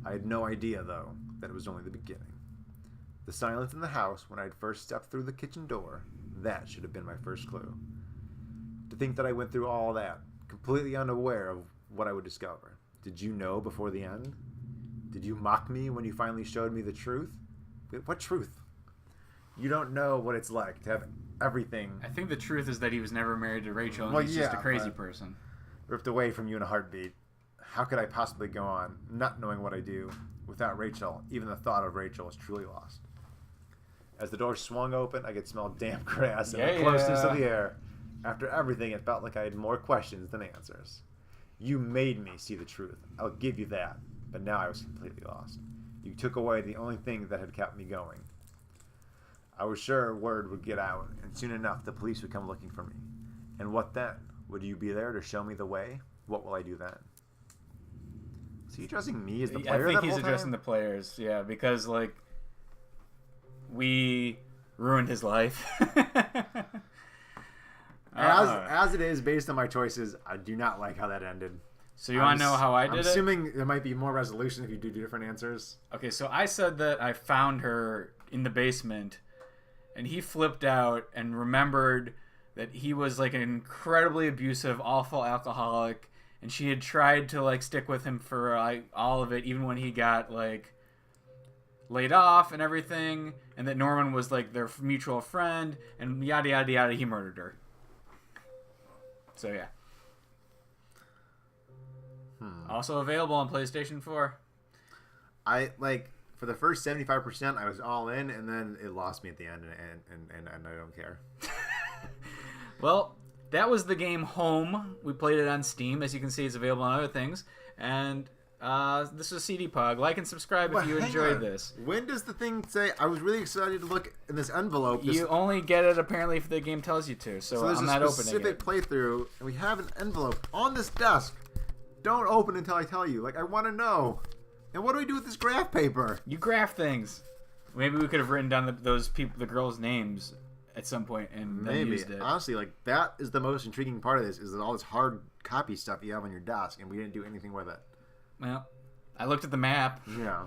I had no idea, though, that it was only the beginning. The silence in the house when I had first stepped through the kitchen door, that should have been my first clue. To think that I went through all that, completely unaware of what I would discover. Did you know before the end? Did you mock me when you finally showed me the truth? What truth? You don't know what it's like to have everything... I think the truth is that he was never married to Rachel, and he's just a crazy person. Ripped away from you in a heartbeat. How could I possibly go on, not knowing what I do? Without Rachel, even the thought of Rachel was truly lost. As the door swung open, I could smell damp grass and the closeness of the air. After everything, it felt like I had more questions than answers. You made me see the truth. I'll give you that. But now I was completely lost. You took away the only thing that had kept me going. I was sure word would get out, and soon enough the police would come looking for me. And what then? Would you be there to show me the way? What will I do then? Is he addressing me as the player? I think he's addressing the players, yeah, because, like, we ruined his life. As it is, based on my choices, I do not like how that ended. So you want to know how I did it? I'm assuming there might be more resolution if you do different answers. Okay, so I said that I found her in the basement, and he flipped out and remembered that he was like an incredibly abusive, awful alcoholic, and she had tried to like stick with him for like all of it, even when he got like laid off and everything, and that Norman was like their mutual friend, and yada yada yada. He murdered her. So yeah. Also available on PlayStation 4. I like for the first 75%, I was all in, and then it lost me at the end, and I don't care. Well, that was the game Home. We played it on Steam. As you can see, it's available on other things. And this was CDPOG. Like and subscribe if you enjoyed this. When does the thing say? I was really excited to look in this envelope. You only get it apparently if the game tells you to. So I'm not opening it. There's a specific playthrough, and we have an envelope on this desk. Don't open until I tell you. Like, I want to know. And what do we do with this graph paper? You graph things. Maybe we could have written down the girls' names at some point and then used it. Honestly, like, that is the most intriguing part of this, is that all this hard copy stuff you have on your desk, and we didn't do anything with it. Well, I looked at the map. Yeah.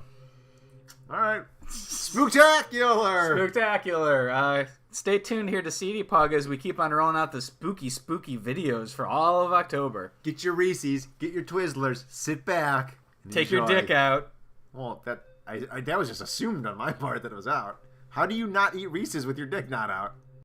All right. Spooktacular! Spectacular. Stay tuned here to CDPOG as we keep on rolling out the spooky videos for all of October. Get your Reese's, get your Twizzlers, sit back. Take your dick out. Well, that was just assumed on my part that it was out. How do you not eat Reese's with your dick not out?